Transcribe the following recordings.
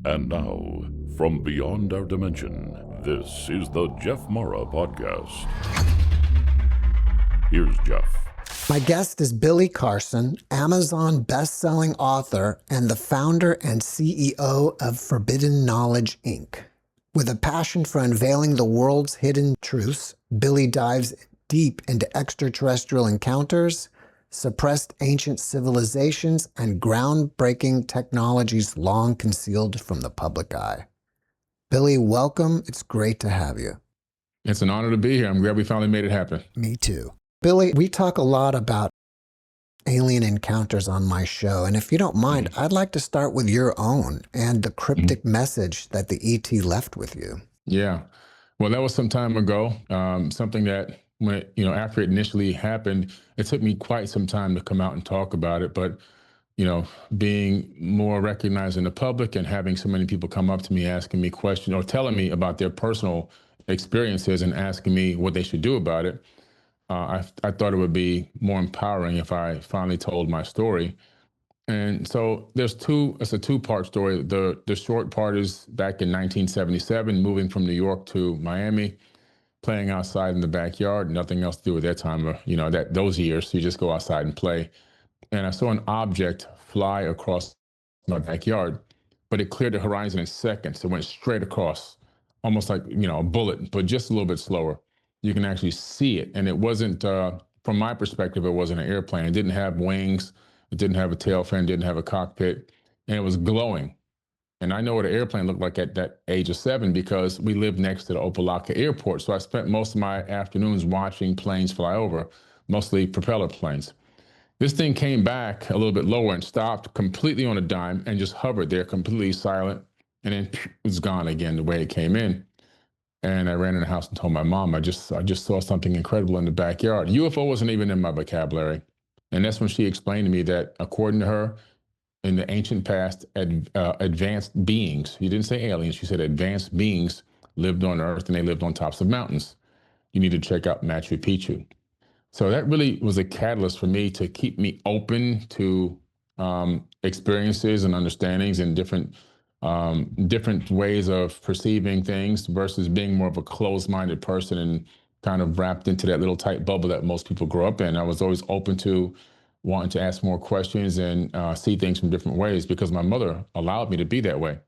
And now, from beyond our dimension, this is the JeffMara podcast. Here's Jeff. My guest is Billy Carson, Amazon best-selling author and the founder and CEO of Forbidden Knowledge, Inc. With a passion for unveiling the world's hidden truths, Billy dives deep into extraterrestrial encounters, suppressed ancient civilizations, and groundbreaking technologies long concealed from the public eye. Billy, welcome. It's great to have you. It's an honor to be here. I'm glad we finally made it happen. Me too. Billy, we talk a lot about alien encounters on my show, and if you don't mind, I'd like to start with your own and the cryptic message that the ET left with you. Yeah. Well, that was some time ago. Something that when it, after it initially happened, it took me quite some time to come out and talk about it. But, being more recognized in the public and having so many people come up to me asking me questions or telling me about their personal experiences and asking me what they should do about it, I thought it would be more empowering if I finally told my story. And so it's a two-part story. The short part is back in 1977, moving from New York to Miami, playing outside in the backyard, nothing else to do at that time, those years. So you just go outside and play. And I saw an object fly across my backyard, but it cleared the horizon in seconds. It went straight across, almost like, a bullet, but just a little bit slower. You can actually see it. And it wasn't, from my perspective, it wasn't an airplane. It didn't have wings. It didn't have a tail fin, didn't have a cockpit, and it was glowing. And I know what an airplane looked like at that age of 7 because we lived next to the Opelika airport. So I spent most of my afternoons watching planes fly over, mostly propeller planes. This thing came back a little bit lower and stopped completely on a dime and just hovered there, completely silent, and then it was gone again the way it came in. And I ran in the house and told my mom, I just saw something incredible in the backyard. UFO wasn't even in my vocabulary. And that's when she explained to me that, according to her, in the ancient past, advanced beings, she didn't say aliens, she said advanced beings lived on Earth and they lived on tops of mountains. You need to check out Machu Picchu. So that really was a catalyst for me to keep me open to experiences and understandings and different ways of perceiving things versus being more of a closed-minded person and kind of wrapped into that little tight bubble that most people grow up in. I was always open to wanting to ask more questions and see things from different ways because my mother allowed me to be that way.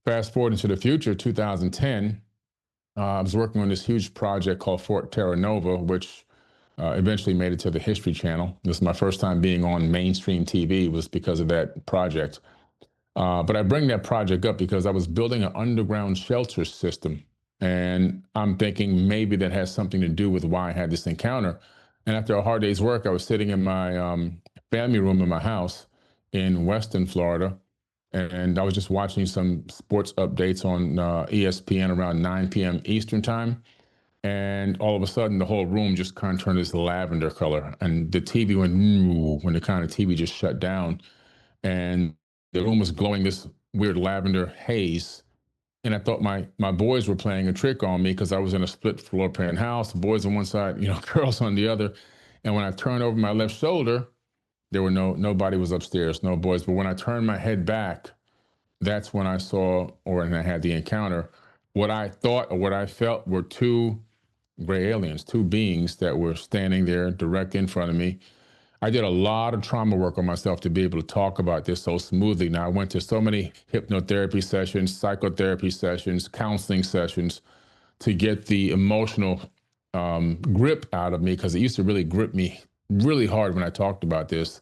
Fast forward into the future, 2010, I was working on this huge project called Fort Terra Nova, which eventually made it to the History Channel. This is my first time being on mainstream TV was because of that project. But I bring that project up because I was building an underground shelter system. And I'm thinking maybe that has something to do with why I had this encounter. And after a hard day's work, I was sitting in my family room in my house in Weston, Florida. And I was just watching some sports updates on ESPN around 9 p.m. Eastern time. And all of a sudden, the whole room just kind of turned this lavender color. And the TV went, when the kind of TV just shut down. And the room was glowing this weird lavender haze. And I thought my boys were playing a trick on me because I was in a split floor plan house, boys on one side, girls on the other. And when I turned over my left shoulder, there were nobody was upstairs, no boys. But when I turned my head back, that's when I saw, and I had the encounter. What I thought or what I felt were two gray aliens, two beings that were standing there direct in front of me. I did a lot of trauma work on myself to be able to talk about this so smoothly. Now, I went to so many hypnotherapy sessions, psychotherapy sessions, counseling sessions to get the emotional grip out of me because it used to really grip me really hard when I talked about this.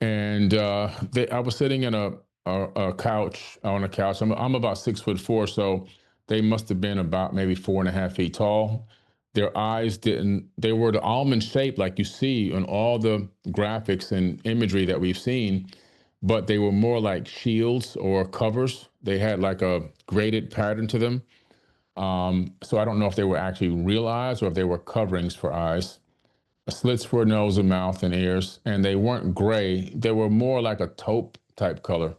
And I was sitting in a couch, on a couch. I'm about 6'4", so they must have been about maybe 4.5 feet tall. Their eyes they were the almond shape like you see on all the graphics and imagery that we've seen, but they were more like shields or covers. They had like a graded pattern to them. So I don't know if they were actually real eyes or if they were coverings for eyes. Slits for nose and mouth and ears, and they weren't gray. They were more like a taupe type color,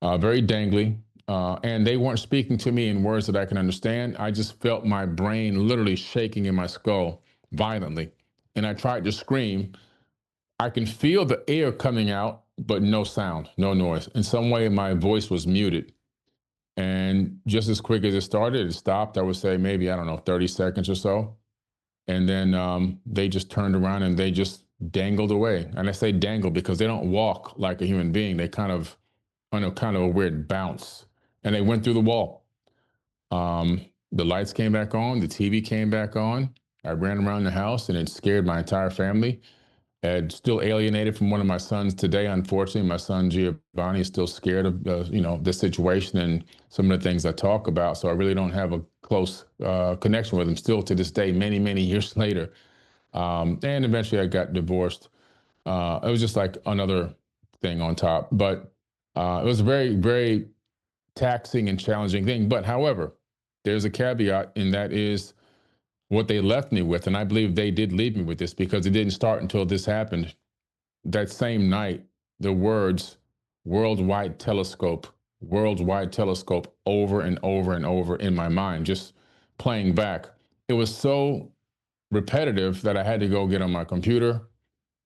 very dangly. And they weren't speaking to me in words that I can understand. I just felt my brain literally shaking in my skull violently. And I tried to scream. I can feel the air coming out, but no sound, no noise. In some way, my voice was muted. And just as quick as it started, it stopped. I would say maybe, I don't know, 30 seconds or so. And then they just turned around and they just dangled away. And I say dangle because they don't walk like a human being. They kind of on a kind of a weird bounce, and they went through the wall. The lights came back on, the TV came back on. I ran around the house, and it scared my entire family. And still alienated from one of my sons today. Unfortunately, my son Giovanni is still scared of the situation and some of the things I talk about. So I really don't have a close connection with him still to this day, many years later. And eventually, I got divorced. It was just like another thing on top, but it was a very taxing and challenging thing. But however, there's a caveat, and that is what they left me with. And I believe they did leave me with this because it didn't start until this happened. That same night, the words worldwide telescope over and over and over in my mind, just playing back. It was so repetitive that I had to go get on my computer.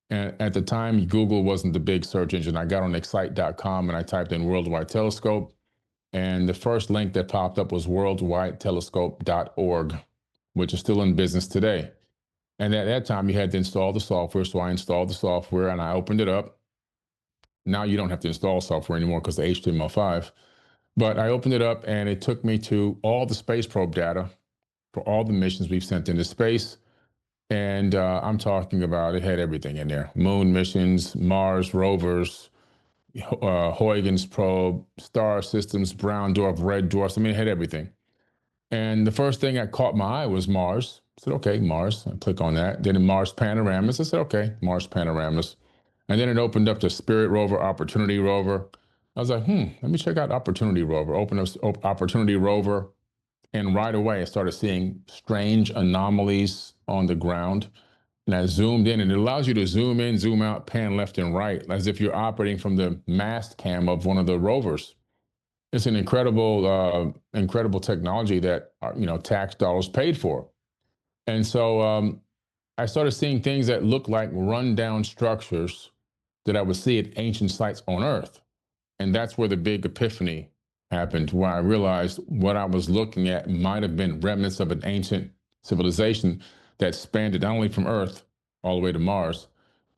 And at the time, Google wasn't the big search engine. I got on excite.com and I typed in worldwide telescope. And the first link that popped up was worldwidetelescope.org, which is still in business today. And at that time, you had to install the software. So I installed the software and I opened it up. Now you don't have to install software anymore because of HTML5. But I opened it up and it took me to all the space probe data for all the missions we've sent into space. And I'm talking about, it had everything in there: moon missions, Mars rovers, Huygens probe, star systems, brown dwarf, red dwarfs. I mean, it had everything. And the first thing that caught my eye was Mars. I said, okay, Mars. I click on that. Then in Mars panoramas, I said, okay, Mars panoramas. And then it opened up to Spirit rover, Opportunity rover. I was like, let me check out Opportunity rover. Open up Opportunity rover. And right away, I started seeing strange anomalies on the ground. And I zoomed in, and it allows you to zoom in, zoom out, pan left and right, as if you're operating from the mast cam of one of the rovers. It's an incredible technology that tax dollars paid for. And so I started seeing things that looked like rundown structures that I would see at ancient sites on Earth. And that's where the big epiphany happened, where I realized what I was looking at might have been remnants of an ancient civilization that spanned not only from Earth all the way to Mars.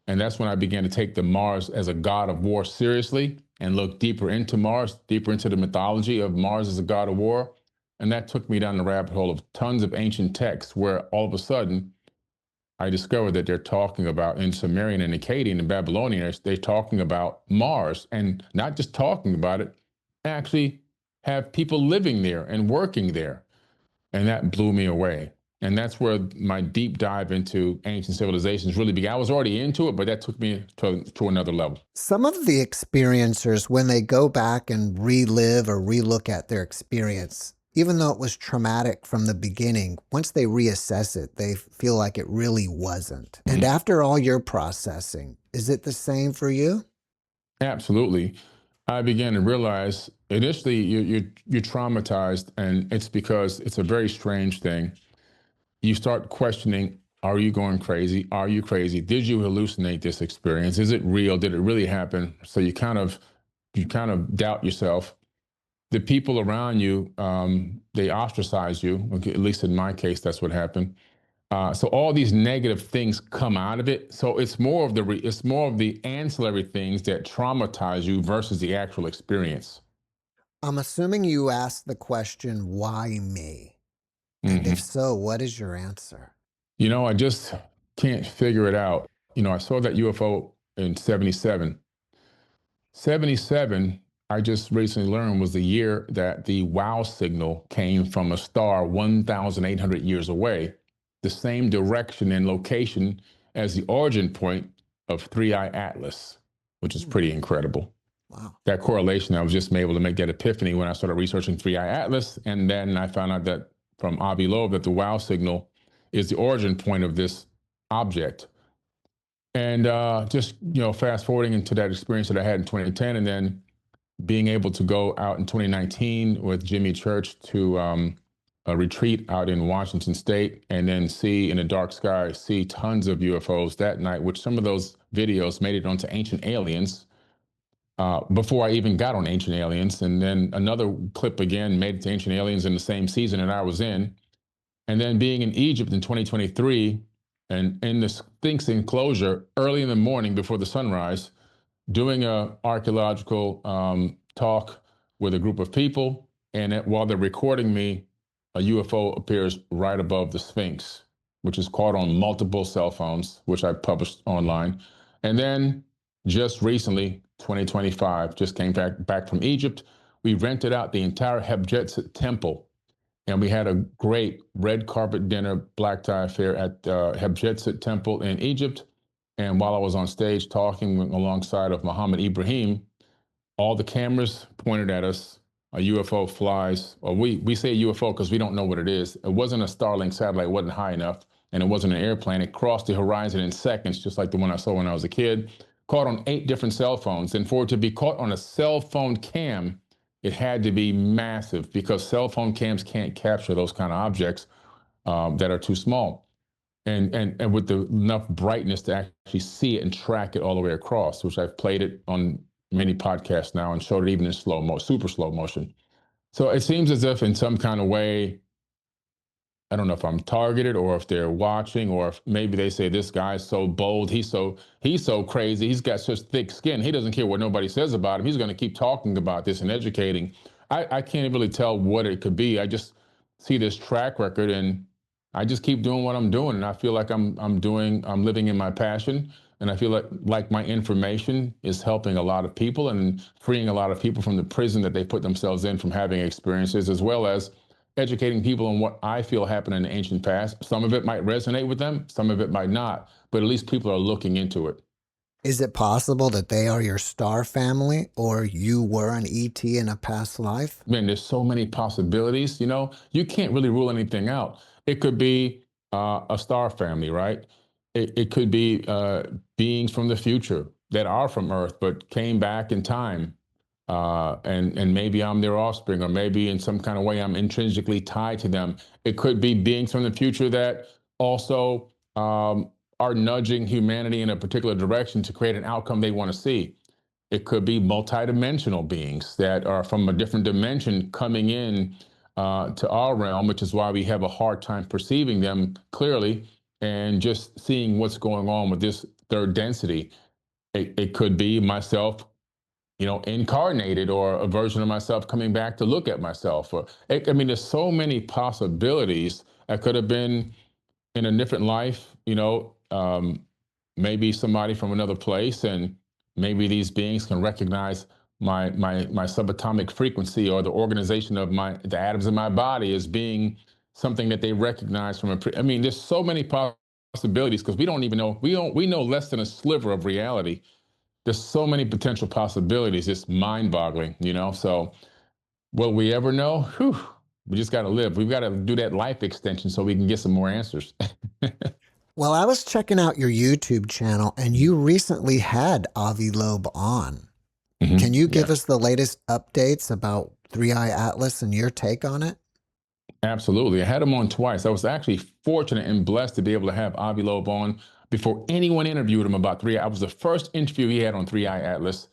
And that's when I began to take the Mars as a god of war seriously and look deeper into Mars, deeper into the mythology of Mars as a god of war. And that took me down the rabbit hole of tons of ancient texts where all of a sudden I discovered that they're talking about, in Sumerian and Akkadian and Babylonian, they're talking about Mars, and not just talking about it, actually have people living there and working there. And that blew me away. And that's where my deep dive into ancient civilizations really began. I was already into it, but that took me to another level. Some of the experiencers, when they go back and relive or relook at their experience, even though it was traumatic from the beginning, once they reassess it, they feel like it really wasn't. And after all your processing, is it the same for you? Absolutely. I began to realize initially you're traumatized, and it's because it's a very strange thing. You start questioning, are you going crazy? Are you crazy? Did you hallucinate this experience? Is it real? Did it really happen? So you kind of doubt yourself. The people around you, they ostracize you. Okay, at least in my case, that's what happened. So all these negative things come out of it. So it's more of the ancillary things that traumatize you versus the actual experience. I'm assuming you asked the question, why me? And if so, what is your answer? I just can't figure it out. I saw that UFO in 77. 77, I just recently learned, was the year that the wow signal came from a star 1,800 years away, the same direction and location as the origin point of Three Eye Atlas, which is pretty incredible. Wow. That correlation, I was just able to make that epiphany when I started researching Three Eye Atlas. And then I found out that from Avi Loeb that the wow signal is the origin point of this object. And just, fast forwarding into that experience that I had in 2010, and then being able to go out in 2019 with Jimmy Church to a retreat out in Washington State, and then see in the dark sky, see tons of UFOs that night, which some of those videos made it onto Ancient Aliens. before I even got on Ancient Aliens. And then another clip again made it to Ancient Aliens in the same season that I was in. And then being in Egypt in 2023 and in the Sphinx enclosure early in the morning before the sunrise, doing a archaeological talk with a group of people. And while they're recording me, a UFO appears right above the Sphinx, which is caught on multiple cell phones, which I published online. And then just recently, 2025, just came back from Egypt. We rented out the entire Hebjet temple, and we had a great red carpet dinner, black tie affair at Hebjet temple in Egypt. And while I was on stage talking alongside of Muhammad Ibrahim, all the cameras pointed at us. A UFO flies, or we say UFO because we don't know what it is. It wasn't a Starlink satellite, it wasn't high enough, and it wasn't an airplane. It crossed the horizon in seconds, just like the one I saw when I was a kid. Caught on 8 different cell phones. And for it to be caught on a cell phone cam, it had to be massive, because cell phone cams can't capture those kind of objects that are too small. And with enough brightness to actually see it and track it all the way across, which I've played it on many podcasts now and showed it even in super slow motion. So it seems as if in some kind of way, I don't know if I'm targeted or if they're watching, or if maybe they say this guy's so bold, he's so crazy, he's got such thick skin, he doesn't care what nobody says about him, he's going to keep talking about this and educating. I can't really tell what it could be. I just see this track record, and I just keep doing what I'm doing, and I feel like I'm living in my passion, and I feel like my information is helping a lot of people and freeing a lot of people from the prison that they put themselves in from having experiences, as well as educating people on what I feel happened in the ancient past. Some of it might resonate with them, some of it might not, but at least people are looking into it. Is it possible that they are your star family, or you were an ET in a past life? Man, there's so many possibilities. You can't really rule anything out. It could be a star family, right? It could be beings from the future that are from Earth but came back in time. And maybe I'm their offspring, or maybe in some kind of way I'm intrinsically tied to them. It could be beings from the future that also are nudging humanity in a particular direction to create an outcome they want to see. It could be multidimensional beings that are from a different dimension coming in to our realm, which is why we have a hard time perceiving them clearly and just seeing what's going on with this third density. It could be myself, incarnated, or a version of myself coming back to look at myself. There's so many possibilities. I could have been in a different life, maybe somebody from another place, and maybe these beings can recognize my subatomic frequency, or the organization of the atoms in my body as being something that they recognize from there's so many possibilities, because we don't even know, we know less than a sliver of reality. There's so many potential possibilities. It's mind-boggling, So will we ever know? Whew. We just got to live. We've got to do that life extension so we can get some more answers. Well, I was checking out your YouTube channel, and you recently had Avi Loeb on. Mm-hmm. Can you give us the latest updates about 3i Atlas and your take on it? Absolutely. I had him on twice. I was actually fortunate and blessed to be able to have Avi Loeb on before anyone interviewed him about 3i. I was the first interview he had on 3i Atlas.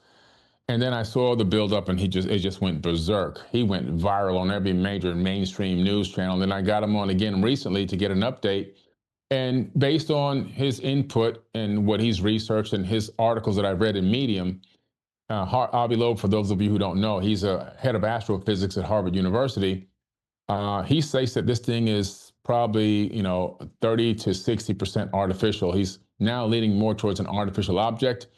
And then I saw the buildup, and it just went berserk. He went viral on every major mainstream news channel. And then I got him on again recently to get an update. And based on his input and what he's researched and his articles that I've read in Medium, Avi Loeb, for those of you who don't know, he's a head of astrophysics at Harvard University. He states that this thing is probably, 30 to 60% artificial. He's now leaning more towards an artificial object.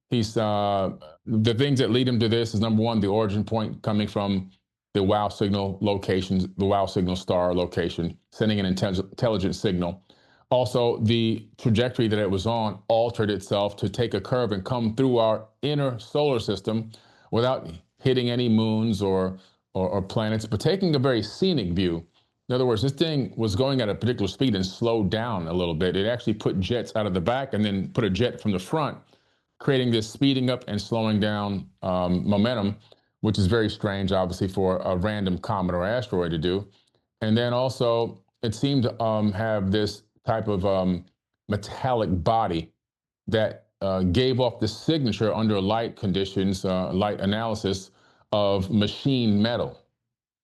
He's the things that lead him to this is, number one, the origin point coming from the WOW signal locations, the WOW signal star location, sending an intelligent signal. Also, the trajectory that it was on altered itself to take a curve and come through our inner solar system without hitting any moons or planets, but taking a very scenic view. In other words, this thing was going at a particular speed and slowed down a little bit. It actually put jets out of the back and then put a jet from the front, creating this speeding up and slowing down momentum, which is very strange, obviously, for a random comet or asteroid to do. And then also, it seemed to have this type of metallic body that gave off the signature under light conditions, light analysis of machine metal,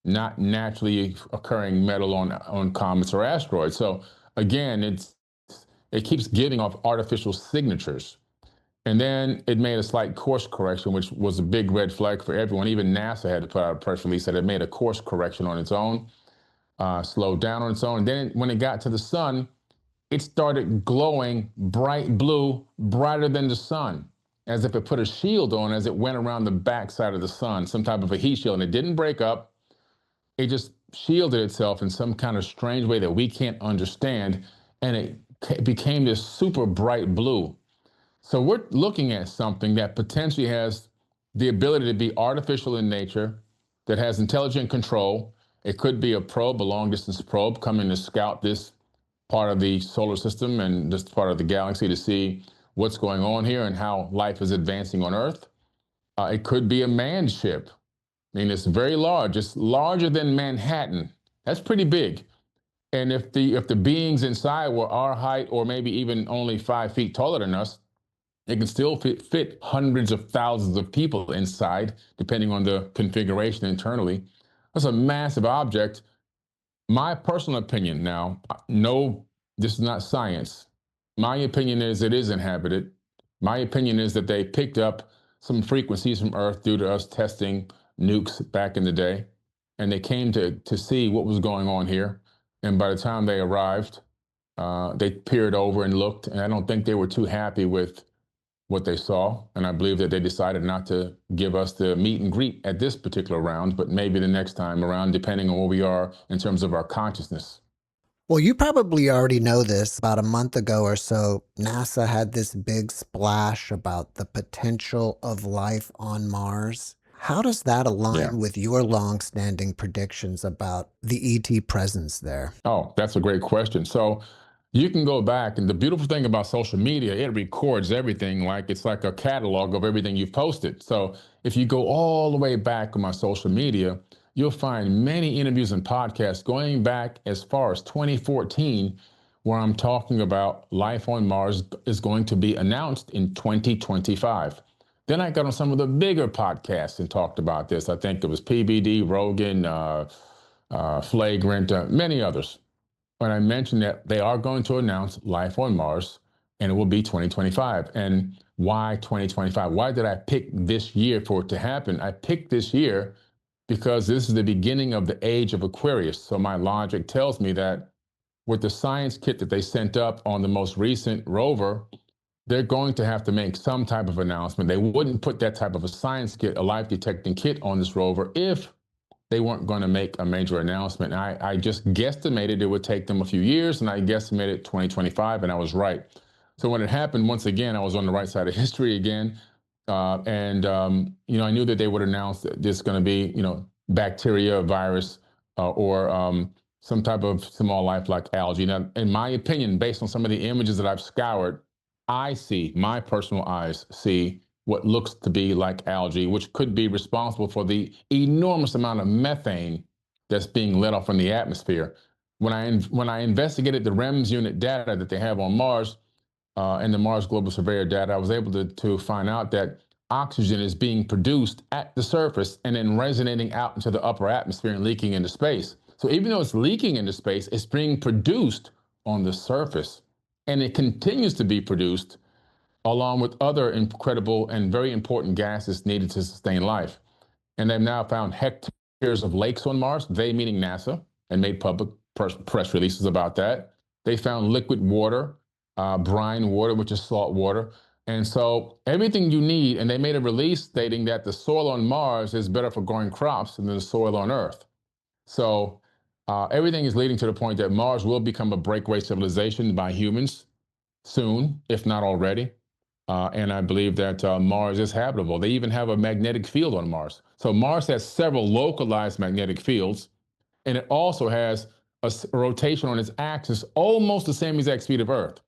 not naturally occurring metal on comets or asteroids. So again, it keeps giving off artificial signatures. And then it made a slight course correction, which was a big red flag for everyone. Even NASA had to put out a press release that it made a course correction on its own, slowed down on its own. And then when it got to the sun, it started glowing bright blue, brighter than the sun, as if it put a shield on as it went around the backside of the sun, some type of a heat shield. And it didn't break up. It just shielded itself in some kind of strange way that we can't understand. And it became this super bright blue. So we're looking at something that potentially has the ability to be artificial in nature, that has intelligent control. It could be a probe, a long-distance probe, coming to scout this part of the solar system and this part of the galaxy to see what's going on here and how life is advancing on Earth. It could be a manned ship. I mean, it's very large. It's larger than Manhattan. That's pretty big. And if the beings inside were our height or maybe even only 5 feet taller than us, it can still fit hundreds of thousands of people inside, depending on the configuration internally. That's a massive object. My personal opinion now, no, this is not science. My opinion is it is inhabited. My opinion is that they picked up some frequencies from Earth due to us testing nukes back in the day. And they came to see what was going on here. And by the time they arrived, they peered over and looked. And I don't think they were too happy with what they saw. And I believe that they decided not to give us the meet and greet at this particular round, but maybe the next time around, depending on where we are in terms of our consciousness. Well, you probably already know this. About a month ago or so, NASA had this big splash about the potential of life on Mars. How does that align with your long-standing predictions about the ET presence there? Oh, that's a great question. So you can go back, and the beautiful thing about social media, it records everything like it's like a catalog of everything you've posted. So if you go all the way back on my social media, you'll find many interviews and podcasts going back as far as 2014, where I'm talking about life on Mars is going to be announced in 2025. Then I got on some of the bigger podcasts and talked about this. I think it was PBD, Rogan, Flagrant, many others. When I mentioned that they are going to announce life on Mars, and it will be 2025. And why 2025? Why did I pick this year for it to happen? I picked this year because this is the beginning of the age of Aquarius. So my logic tells me that with the science kit that they sent up on the most recent rover, they're going to have to make some type of announcement. They wouldn't put that type of a science kit, a life detecting kit on this rover if they weren't going to make a major announcement. I just guesstimated it would take them a few years, and I guesstimated 2025, and I was right. So when it happened, once again, I was on the right side of history again. I knew that they would announce that this is going to be, bacteria, virus, or some type of small life like algae. Now, in my opinion, based on some of the images that I've scoured, my personal eyes see what looks to be like algae, which could be responsible for the enormous amount of methane that's being let off in the atmosphere. When I investigated the REMS unit data that they have on Mars and the Mars Global Surveyor data, I was able to find out that oxygen is being produced at the surface and then resonating out into the upper atmosphere and leaking into space. So even though it's leaking into space, it's being produced on the surface, and it continues to be produced along with other incredible and very important gases needed to sustain life. And they've now found hectares of lakes on Mars, they meaning NASA, and made public press releases about that. They found liquid water, brine water, which is salt water. And so everything you need, and they made a release stating that the soil on Mars is better for growing crops than the soil on Earth. So everything is leading to the point that Mars will become a breakaway civilization by humans soon, if not already. And I believe that Mars is habitable. They even have a magnetic field on Mars. So Mars has several localized magnetic fields, and it also has a rotation on its axis almost the same exact speed of Earth.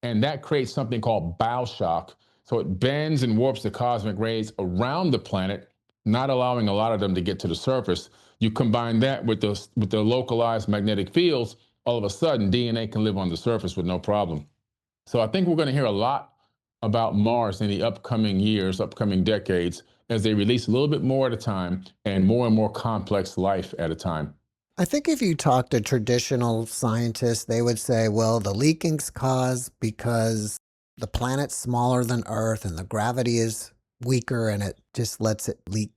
And that creates something called bow shock. So it bends and warps the cosmic rays around the planet, not allowing a lot of them to get to the surface. You combine that with the localized magnetic fields, all of a sudden DNA can live on the surface with no problem. So I think we're going to hear a lot about Mars in the upcoming years, upcoming decades, as they release a little bit more at a time and more complex life at a time? I think if you talk to traditional scientists, they would say, well, the leaking's caused because the planet's smaller than Earth and the gravity is weaker and it just lets it leak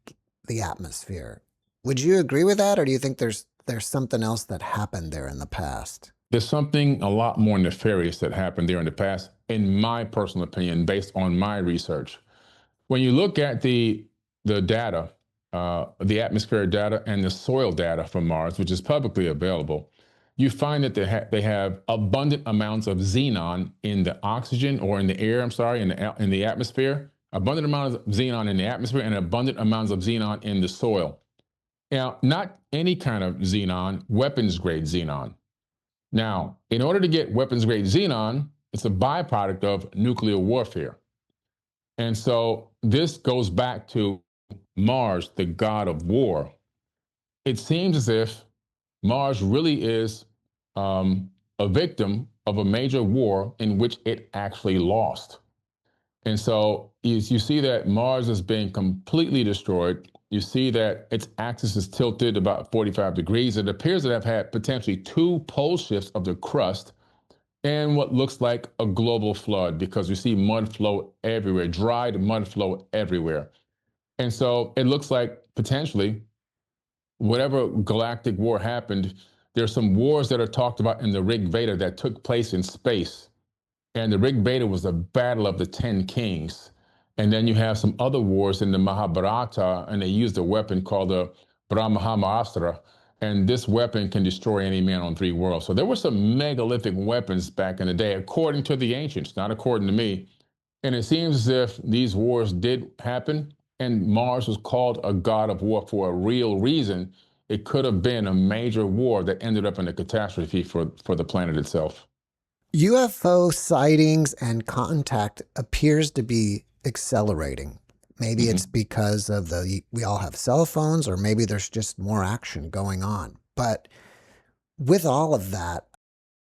the atmosphere. Would you agree with that, or do you think there's something else that happened there in the past? There's something a lot more nefarious that happened there in the past, in my personal opinion, based on my research. When you look at the data, the atmospheric data and the soil data from Mars, which is publicly available, you find that they have abundant amounts of xenon in the oxygen, or in the air, I'm sorry, in the atmosphere, abundant amounts of xenon in the atmosphere and abundant amounts of xenon in the soil. Now, not any kind of xenon, weapons grade xenon. Now, in order to get weapons grade xenon, it's a byproduct of nuclear warfare. And so this goes back to Mars, the god of war. It seems as if Mars really is a victim of a major war in which it actually lost. And so you see that Mars is being completely destroyed. You see that its axis is tilted about 45 degrees. It appears to have had potentially 2 pole shifts of the crust and what looks like a global flood, because you see mud flow everywhere, dried mud flow everywhere. And so it looks like potentially whatever galactic war happened, there's some wars that are talked about in the Rig Veda that took place in space. And the Rig Veda was the battle of the 10 kings. And then you have some other wars in the Mahabharata, and they used a weapon called the Brahmahammastra. And this weapon can destroy any man on 3 worlds. So there were some megalithic weapons back in the day, according to the ancients, not according to me. And it seems as if these wars did happen, and Mars was called a god of war for a real reason. It could have been a major war that ended up in a catastrophe for the planet itself. UFO sightings and contact appears to be accelerating. Maybe it's because of we all have cell phones, or maybe there's just more action going on. But with all of that,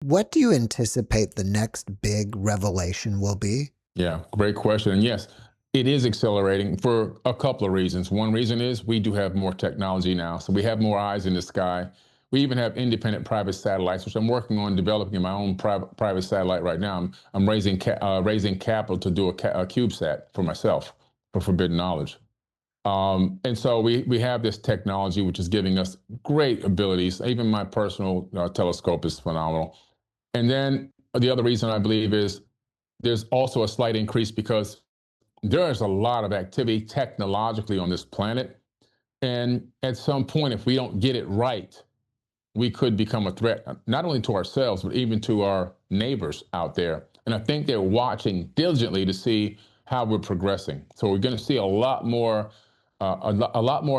what do you anticipate the next big revelation will be? Yeah, great question. And yes, it is accelerating for a couple of reasons. One reason is we do have more technology now, so we have more eyes in the sky. We even have independent private satellites, which I'm working on developing my own private satellite right now. I'm raising capital to do a CubeSat for myself for forbidden knowledge. And so we have this technology which is giving us great abilities. Even my personal telescope is phenomenal. And then the other reason I believe is there's also a slight increase because there is a lot of activity technologically on this planet. And at some point, if we don't get it right, we could become a threat, not only to ourselves, but even to our neighbors out there. And I think they're watching diligently to see how we're progressing. So we're going to see a lot more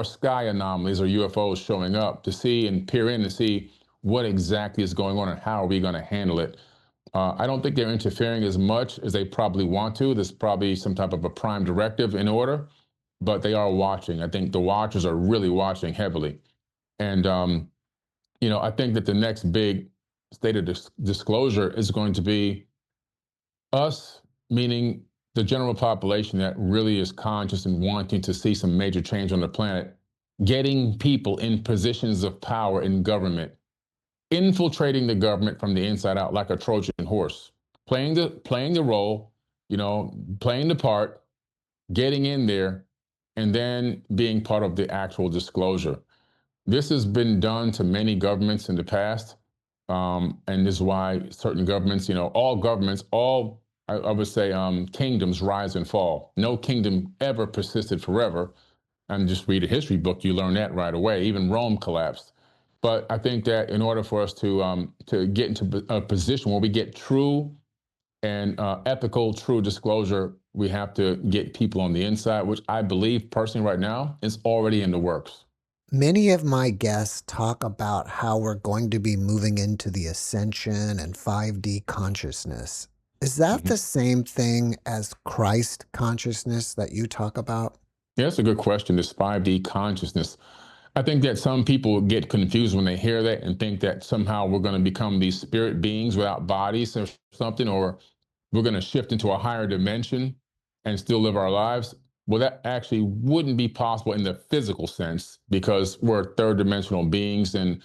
sky anomalies or UFOs showing up to see and peer in to see what exactly is going on and how are we going to handle it. I don't think they're interfering as much as they probably want to. There's probably some type of a prime directive in order, but they are watching. I think the watchers are really watching heavily. And, I think that the next big state of disclosure is going to be us, meaning the general population that really is conscious and wanting to see some major change on the planet, getting people in positions of power in government, infiltrating the government from the inside out like a Trojan horse, playing the role, playing the part, getting in there, and then being part of the actual disclosure. This has been done to many governments in the past, and this is why certain governments, all governments, I would say kingdoms rise and fall. No kingdom ever persisted forever. And just read a history book, you learn that right away. Even Rome collapsed. But I think that in order for us to get into a position where we get true and ethical, true disclosure, we have to get people on the inside, which I believe personally right now is already in the works. Many of my guests talk about how we're going to be moving into the ascension and 5D consciousness. Is that the same thing as Christ consciousness that you talk about? Yeah, that's a good question, this 5D consciousness. I think that some people get confused when they hear that and think that somehow we're going to become these spirit beings without bodies or something, or we're going to shift into a higher dimension and still live our lives. Well, that actually wouldn't be possible in the physical sense because we're third dimensional beings. And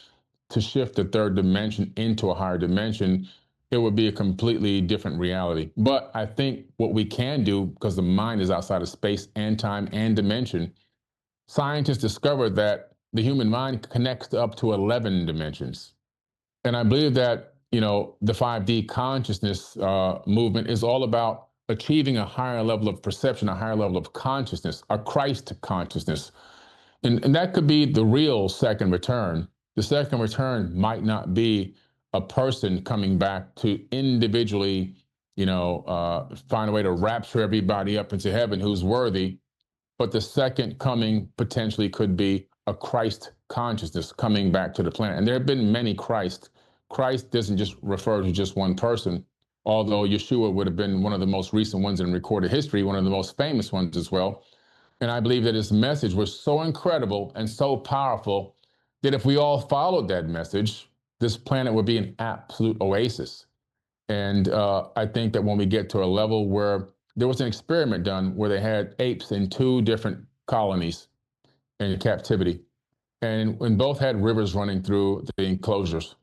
to shift the third dimension into a higher dimension, it would be a completely different reality. But I think what we can do, because the mind is outside of space and time and dimension, scientists discovered that the human mind connects up to 11 dimensions. And I believe that, the 5D consciousness movement is all about achieving a higher level of perception, a higher level of consciousness, a Christ consciousness. And that could be the real second return. The second return might not be a person coming back to individually, find a way to rapture everybody up into heaven who's worthy. But the second coming potentially could be a Christ consciousness coming back to the planet. And there have been many Christ. Christ doesn't just refer to just one person, although Yeshua would have been one of the most recent ones in recorded history, one of the most famous ones as well. And I believe that his message was so incredible and so powerful that if we all followed that message, this planet would be an absolute oasis. And I think that when we get to a level where there was an experiment done where they had apes in 2 different colonies in captivity, and both had rivers running through the enclosures.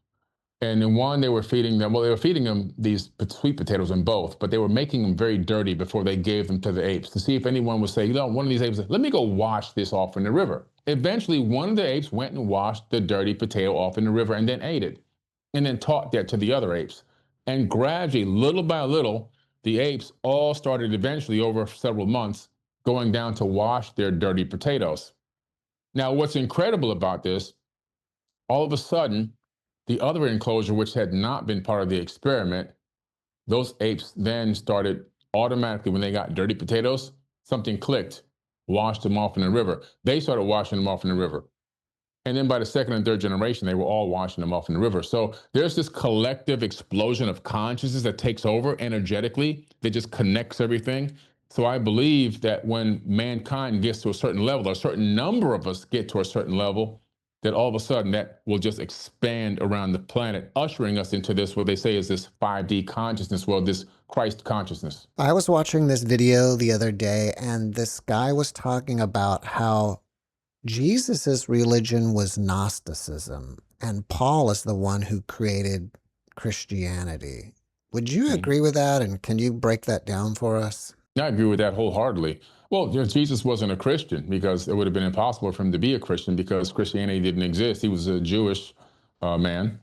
And in one, they were feeding them these sweet potatoes in both, but they were making them very dirty before they gave them to the apes to see if anyone would say, one of these apes, let me go wash this off in the river. Eventually, one of the apes went and washed the dirty potato off in the river and then ate it, and then taught that to the other apes. And gradually, little by little, the apes all started eventually over several months going down to wash their dirty potatoes. Now, what's incredible about this, all of a sudden, the other enclosure, which had not been part of the experiment, those apes then started automatically, when they got dirty potatoes, something clicked, washed them off in the river. They started washing them off in the river. And then by the second and third generation, they were all washing them off in the river. So there's this collective explosion of consciousness that takes over energetically, that just connects everything. So I believe that when mankind gets to a certain level, or a certain number of us get to a certain level, that all of a sudden that will just expand around the planet, ushering us into this, what they say is this 5D consciousness world, this Christ consciousness. I was watching this video the other day, and this guy was talking about how Jesus's religion was Gnosticism, and Paul is the one who created Christianity. Would you agree with that? And can you break that down for us? I agree with that wholeheartedly. Well, Jesus wasn't a Christian because it would have been impossible for him to be a Christian because Christianity didn't exist. He was a Jewish man.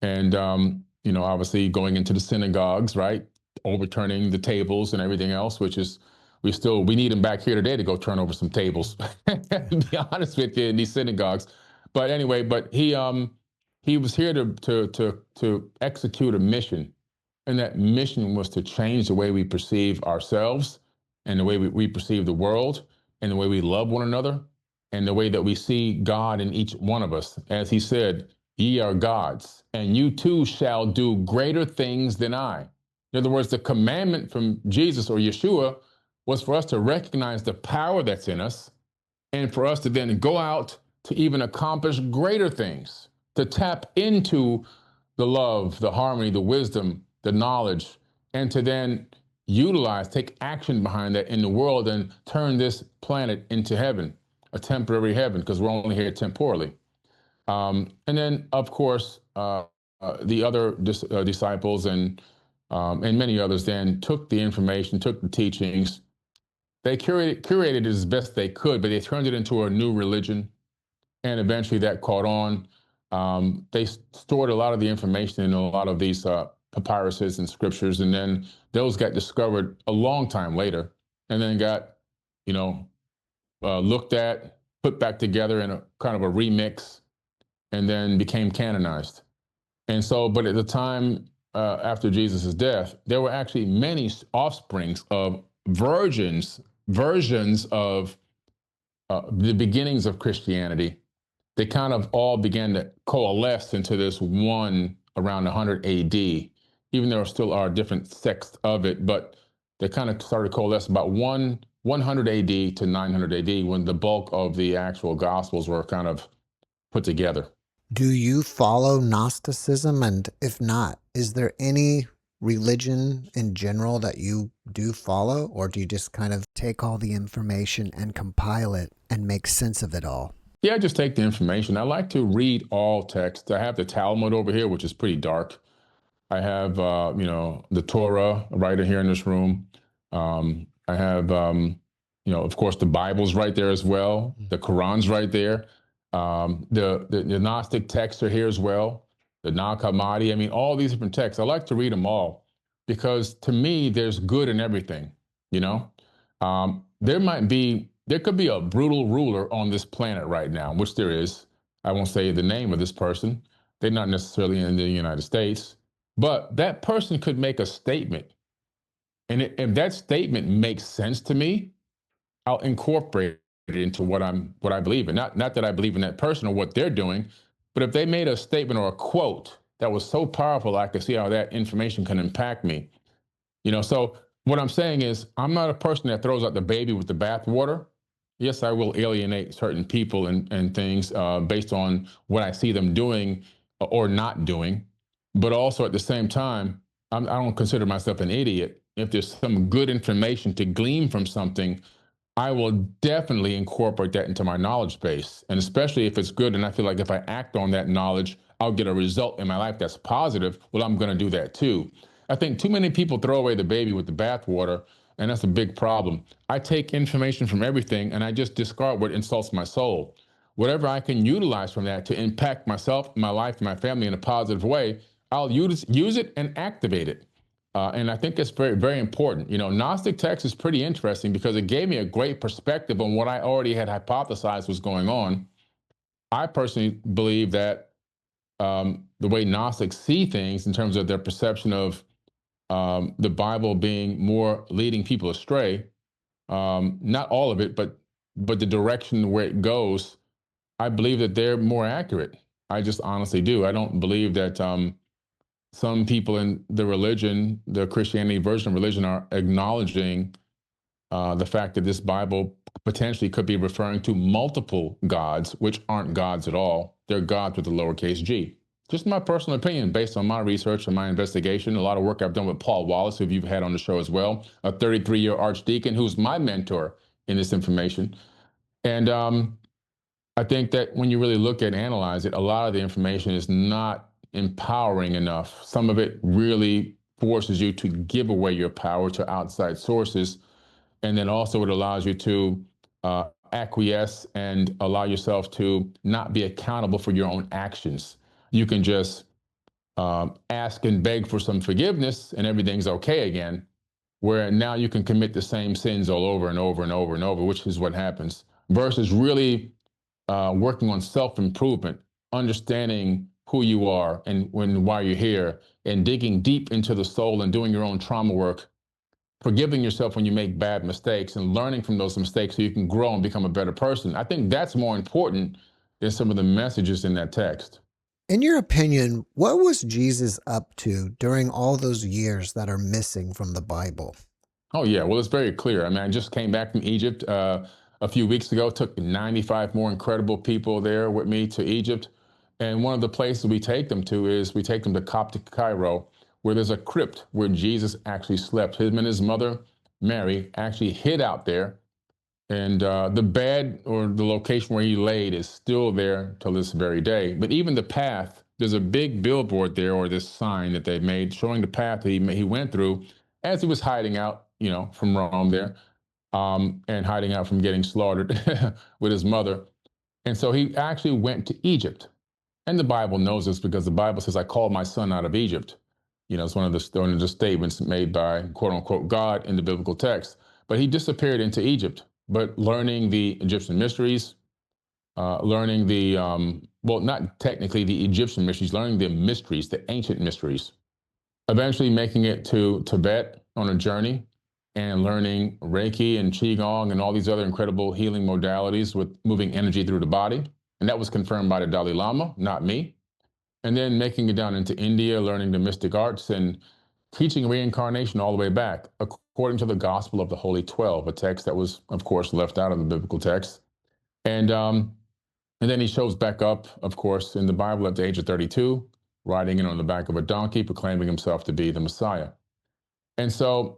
And, obviously going into the synagogues, right? Overturning the tables and everything else, which is, we need him back here today to go turn over some tables, to be honest with you, in these synagogues. But anyway, he was here to execute a mission. And that mission was to change the way we perceive ourselves and the way we perceive the world and the way we love one another and the way that we see God in each one of us. As he said, ye are gods, and you too shall do greater things than I. In other words, the commandment from Jesus or Yeshua was for us to recognize the power that's in us and for us to then go out to even accomplish greater things, to tap into the love, the harmony, the wisdom, the knowledge, and to then take action behind that in the world and turn this planet into heaven, a temporary heaven, because we're only here temporally. And then, of course, the other disciples and many others then took the information, took the teachings. They curated it as best they could, but they turned it into a new religion, and eventually that caught on. They stored a lot of the information in a lot of these papyruses and scriptures, and then those got discovered a long time later, and then got, looked at, put back together in a kind of a remix, and then became canonized. And so, but at the time after Jesus' death, there were actually many offsprings of versions of the beginnings of Christianity. They kind of all began to coalesce into this one around 100 AD, even though there still are different sects of it, but they kind of started to coalesce about 100 AD to 900 AD when the bulk of the actual Gospels were kind of put together. Do you follow Gnosticism? And if not, is there any religion in general that you do follow, or do you just kind of take all the information and compile it and make sense of it all? Yeah, I just take the information. I like to read all text. I have the Talmud over here, which is pretty dark. I have, the Torah right here in this room. I have, of course, the Bible's right there as well. The Quran's right there. The Gnostic texts are here as well. The Nag Hammadi. I mean, all these different texts. I like to read them all because to me, there's good in everything. You know, there could be a brutal ruler on this planet right now, which there is. I won't say the name of this person. They're not necessarily in the United States. But that person could make a statement. And if that statement makes sense to me, I'll incorporate it into what I believe in. Not that I believe in that person or what they're doing, but if they made a statement or a quote that was so powerful, I could see how that information can impact me. So what I'm saying is I'm not a person that throws out the baby with the bathwater. Yes, I will alienate certain people and things based on what I see them doing or not doing. But also at the same time, I don't consider myself an idiot. If there's some good information to glean from something, I will definitely incorporate that into my knowledge base. And especially if it's good and I feel like if I act on that knowledge, I'll get a result in my life that's positive, well, I'm going to do that too. I think too many people throw away the baby with the bathwater, and that's a big problem. I take information from everything and I just discard what insults my soul. Whatever I can utilize from that to impact myself, my life, and my family in a positive way, I'll use it and activate it. And I think it's very, very important. Gnostic text is pretty interesting because it gave me a great perspective on what I already had hypothesized was going on. I personally believe that the way Gnostics see things in terms of their perception of the Bible being more leading people astray, not all of it, but the direction where it goes, I believe that they're more accurate. I just honestly do. I don't believe that some people in the religion, the Christianity version of religion, are acknowledging the fact that this Bible potentially could be referring to multiple gods, which aren't gods at all. They're gods with a lowercase g. Just my personal opinion based on my research and my investigation, a lot of work I've done with Paul Wallace, who you've had on the show as well, a 33-year archdeacon who's my mentor in this information. And I think that when you really look at and analyze it, a lot of the information is not empowering enough. Some of it really forces you to give away your power to outside sources. And then also it allows you to acquiesce and allow yourself to not be accountable for your own actions. You can just ask and beg for some forgiveness and everything's okay again, where now you can commit the same sins all over and over and over and over, which is what happens, versus really working on self-improvement, understanding who you are and why you're here, and digging deep into the soul and doing your own trauma work, forgiving yourself when you make bad mistakes and learning from those mistakes so you can grow and become a better person. I think that's more important than some of the messages in that text. In your opinion, what was Jesus up to during all those years that are missing from the Bible? Oh, yeah. Well, it's very clear. I mean, I just came back from Egypt a few weeks ago, took 95 more incredible people there with me to Egypt. And one of the places we take them to is we take them to Coptic Cairo, where there's a crypt where Jesus actually slept. Him and his mother, Mary, actually hid out there. And the bed or the location where he laid is still there till this very day. But even the path, there's a big billboard there or this sign that they made showing the path that he went through as he was hiding out, from Rome there, and hiding out from getting slaughtered with his mother. And so he actually went to Egypt. And the Bible knows this because the Bible says, I called my son out of Egypt. It's one of the statements made by, quote unquote, God in the biblical text. But he disappeared into Egypt. But learning the Egyptian mysteries, learning not technically the Egyptian mysteries, learning the mysteries, the ancient mysteries, eventually making it to Tibet on a journey and learning Reiki and Qigong and all these other incredible healing modalities with moving energy through the body. And that was confirmed by the Dalai Lama, not me. And then making it down into India, learning the mystic arts and teaching reincarnation all the way back, according to the Gospel of the Holy 12, a text that was, of course, left out of the biblical text. And then he shows back up, of course, in the Bible at the age of 32. riding in on the back of a donkey, proclaiming himself to be the Messiah. And so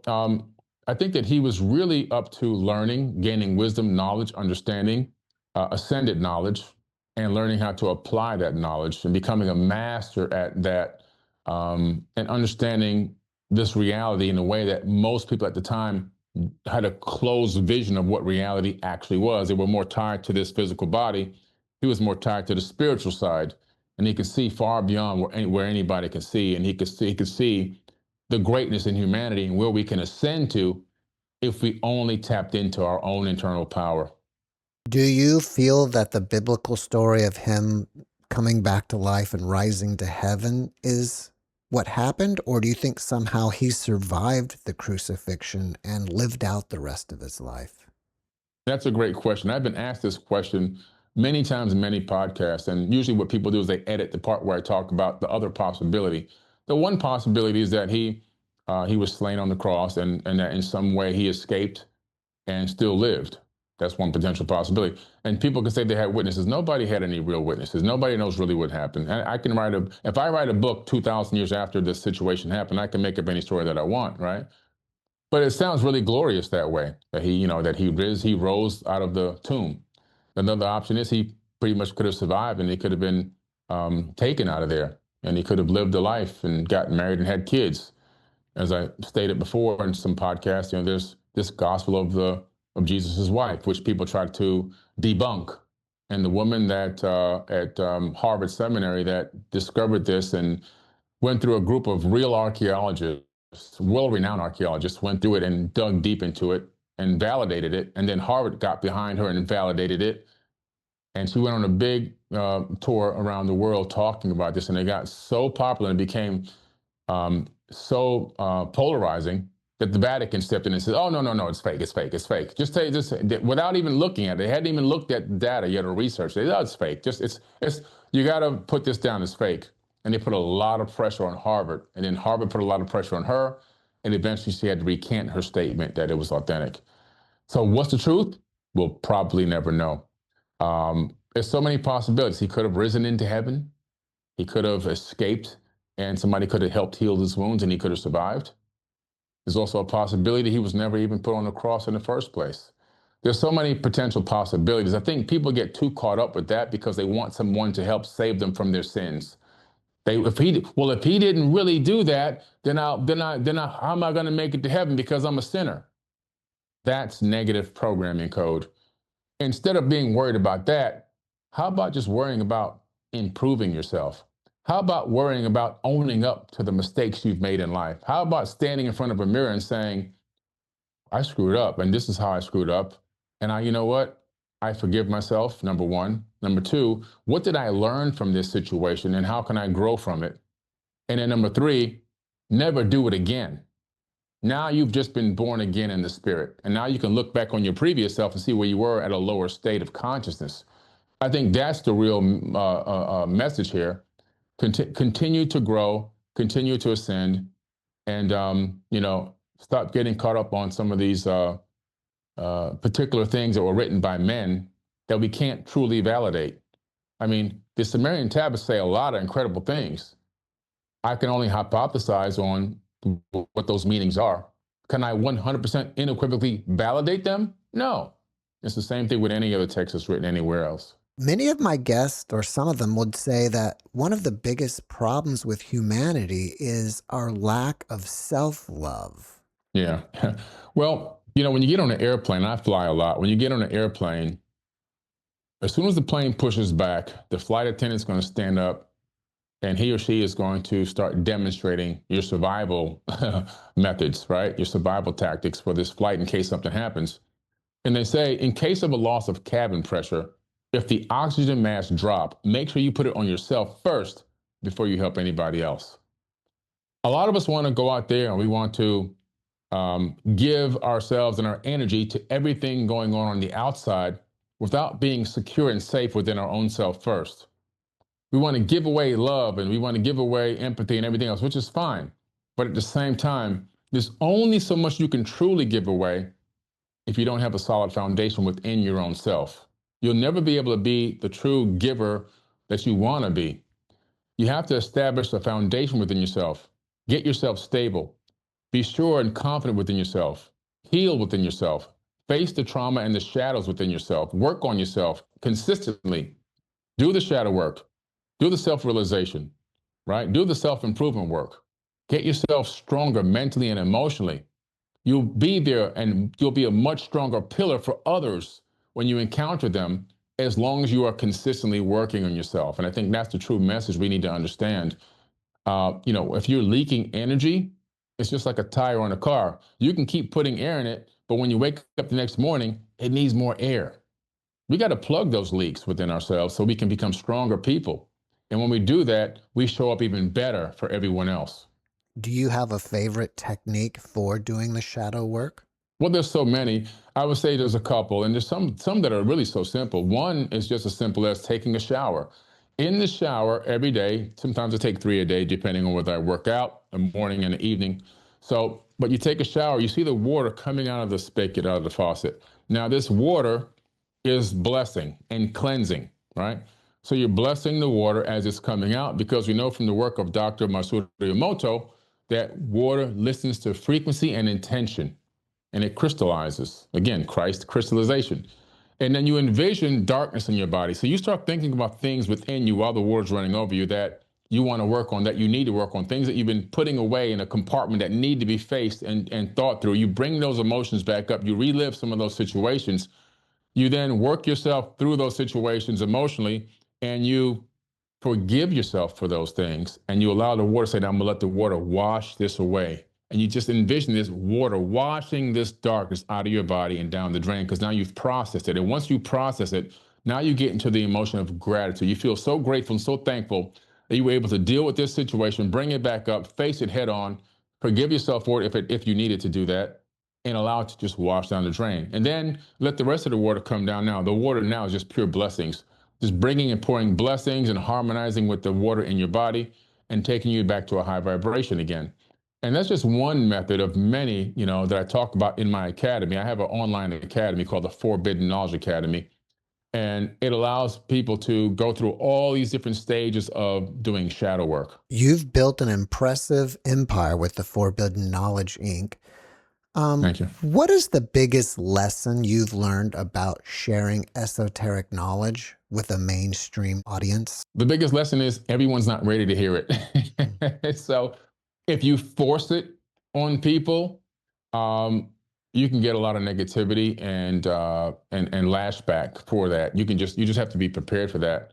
I think that he was really up to learning, gaining wisdom, knowledge, understanding, ascended knowledge, and learning how to apply that knowledge and becoming a master at that, and understanding this reality in a way that most people at the time had a closed vision of what reality actually was. They were more tied to this physical body. He was more tied to the spiritual side, and he could see far beyond where anybody can see, and he could see the greatness in humanity and where we can ascend to if we only tapped into our own internal power. Do you feel that the biblical story of him coming back to life and rising to heaven is what happened? Or do you think somehow he survived the crucifixion and lived out the rest of his life? That's a great question. I've been asked this question many times in many podcasts, and usually what people do is they edit the part where I talk about the other possibility. The one possibility is that he was slain on the cross, and that in some way he escaped and still lived. That's one potential possibility. And people can say they had witnesses. Nobody had any real witnesses. Nobody knows really what happened. And I can if I write a book 2,000 years after this situation happened, I can make up any story that I want, right? But it sounds really glorious that way, that he rose out of the tomb. Another option is he pretty much could have survived, and he could have been taken out of there, and he could have lived a life and gotten married and had kids. As I stated before in some podcasts, there's this gospel of Jesus' wife, which people try to debunk. And the woman that at Harvard Seminary that discovered this and went through a group of real archaeologists, well-renowned archaeologists, went through it and dug deep into it and validated it. And then Harvard got behind her and validated it. And she went on a big tour around the world talking about this. And it got so popular and it became so polarizing that the Vatican stepped in and said, "Oh, no, it's fake, it's fake, it's fake." Just say this without even looking at it. They hadn't even looked at data yet or research. They said, "Oh, it's fake. You got to put this down as fake." And they put a lot of pressure on Harvard, and then Harvard put a lot of pressure on her, and eventually she had to recant her statement that it was authentic. So what's the truth? We'll probably never know. There's so many possibilities. He could have risen into heaven. He could have escaped, and somebody could have helped heal his wounds, and he could have survived. There's also a possibility he was never even put on the cross in the first place. There's so many potential possibilities. I think people get too caught up with that because they want someone to help save them from their sins. If he didn't really do that, then how am I going to make it to heaven because I'm a sinner? That's negative programming code. Instead of being worried about that, how about just worrying about improving yourself? How about worrying about owning up to the mistakes you've made in life? How about standing in front of a mirror and saying, "I screwed up, and this is how I screwed up. And you know what? I forgive myself," number one. Number two, what did I learn from this situation, and how can I grow from it? And then number three, never do it again. Now you've just been born again in the spirit. And now you can look back on your previous self and see where you were at a lower state of consciousness. I think that's the real message here. Continue to grow, continue to ascend, and stop getting caught up on some of these particular things that were written by men that we can't truly validate. I mean, the Sumerian tablets say a lot of incredible things. I can only hypothesize on what those meanings are. Can I 100% unequivocally validate them? No. It's the same thing with any other text that's written anywhere else. Many of my guests, or some of them, would say that one of the biggest problems with humanity is our lack of self-love. Yeah. Well, when you get on an airplane, I fly a lot. When you get on an airplane, as soon as the plane pushes back, the flight attendant's going to stand up, and he or she is going to start demonstrating your survival methods, right? Your survival tactics for this flight in case something happens. And they say, in case of a loss of cabin pressure, if the oxygen mask drop, make sure you put it on yourself first before you help anybody else. A lot of us want to go out there and we want to give ourselves and our energy to everything going on the outside without being secure and safe within our own self first. We want to give away love and we want to give away empathy and everything else, which is fine. But at the same time, there's only so much you can truly give away if you don't have a solid foundation within your own self. You'll never be able to be the true giver that you want to be. You have to establish a foundation within yourself. Get yourself stable. Be sure and confident within yourself. Heal within yourself. Face the trauma and the shadows within yourself. Work on yourself consistently. Do the shadow work. Do the self-realization, right? Do the self-improvement work. Get yourself stronger mentally and emotionally. You'll be there and you'll be a much stronger pillar for others when you encounter them, as long as you are consistently working on yourself. And I think that's the true message we need to understand. If you're leaking energy, it's just like a tire on a car. You can keep putting air in it, but when you wake up the next morning, it needs more air. We got to plug those leaks within ourselves so we can become stronger people. And when we do that, we show up even better for everyone else. Do you have a favorite technique for doing the shadow work? Well, there's so many. I would say there's a couple, and there's some that are really so simple. One is just as simple as taking a shower. In the shower every day, sometimes I take 3 a day, depending on whether I work out, the morning and the evening. But you take a shower, you see the water coming out of the spigot, out of the faucet. Now, this water is blessing and cleansing, right? So you're blessing the water as it's coming out, because we know from the work of Dr. Masaru Emoto that water listens to frequency and intention, and it crystallizes. Again, Christ crystallization. And then you envision darkness in your body. So you start thinking about things within you while the water's running over you that you want to work on, that you need to work on, things that you've been putting away in a compartment that need to be faced and thought through. You bring those emotions back up. You relive some of those situations. You then work yourself through those situations emotionally, and you forgive yourself for those things. And you allow the water to say, now I'm going to let the water wash this away. And you just envision this water washing this darkness out of your body and down the drain, because now you've processed it. And once you process it, now you get into the emotion of gratitude. You feel so grateful and so thankful that you were able to deal with this situation, bring it back up, face it head on, forgive yourself for it if you needed to do that, and allow it to just wash down the drain. And then let the rest of the water come down now. The water now is just pure blessings, just bringing and pouring blessings and harmonizing with the water in your body and taking you back to a high vibration again. And that's just one method of many, that I talk about in my academy. I have an online academy called the Forbidden Knowledge Academy, and it allows people to go through all these different stages of doing shadow work. You've built an impressive empire with the Forbidden Knowledge Inc. Thank you. What is the biggest lesson you've learned about sharing esoteric knowledge with a mainstream audience? The biggest lesson is everyone's not ready to hear it. So if you force it on people, you can get a lot of negativity and lashback for that. You just have to be prepared for that.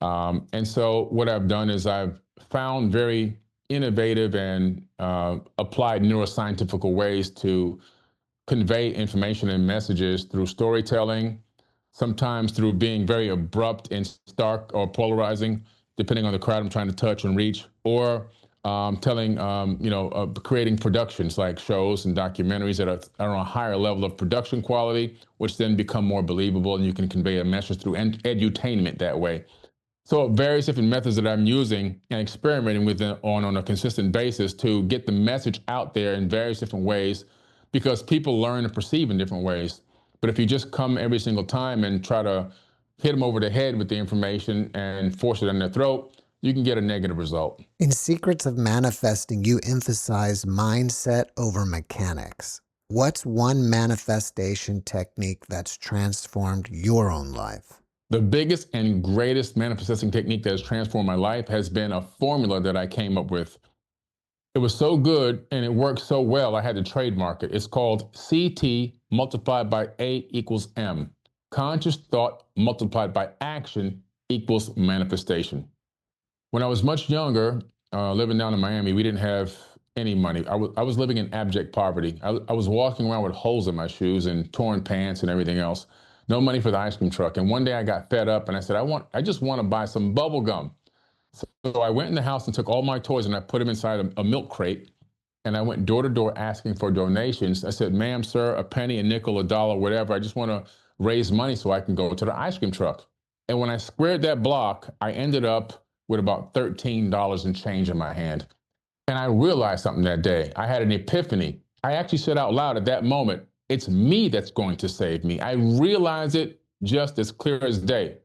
And so what I've done is I've found very innovative and applied neuroscientific ways to convey information and messages through storytelling, sometimes through being very abrupt and stark or polarizing, depending on the crowd I'm trying to touch and reach, or creating productions like shows and documentaries that are on a higher level of production quality, which then become more believable, and you can convey a message through edutainment that way. So various different methods that I'm using and experimenting with on a consistent basis to get the message out there in various different ways, because people learn and perceive in different ways. But if you just come every single time and try to hit them over the head with the information and force it in their throat, you can get a negative result. In Secrets of Manifesting, you emphasize mindset over mechanics. What's one manifestation technique that's transformed your own life? The biggest and greatest manifesting technique that has transformed my life has been a formula that I came up with. It was so good and it worked so well, I had to trademark it. It's called CT multiplied by A equals M. Conscious thought multiplied by action equals manifestation. When I was much younger, living down in Miami, we didn't have any money. I was living in abject poverty. I was walking around with holes in my shoes and torn pants and everything else. No money for the ice cream truck. And one day I got fed up and I said, I just want to buy some bubble gum. So I went in the house and took all my toys and I put them inside a milk crate. And I went door to door asking for donations. I said, ma'am, sir, a penny, a nickel, a dollar, whatever. I just want to raise money so I can go to the ice cream truck. And when I squared that block, I ended up with about $13 and change in my hand. And I realized something that day. I had an epiphany. I actually said out loud at that moment, it's me that's going to save me. I realized it just as clear as day.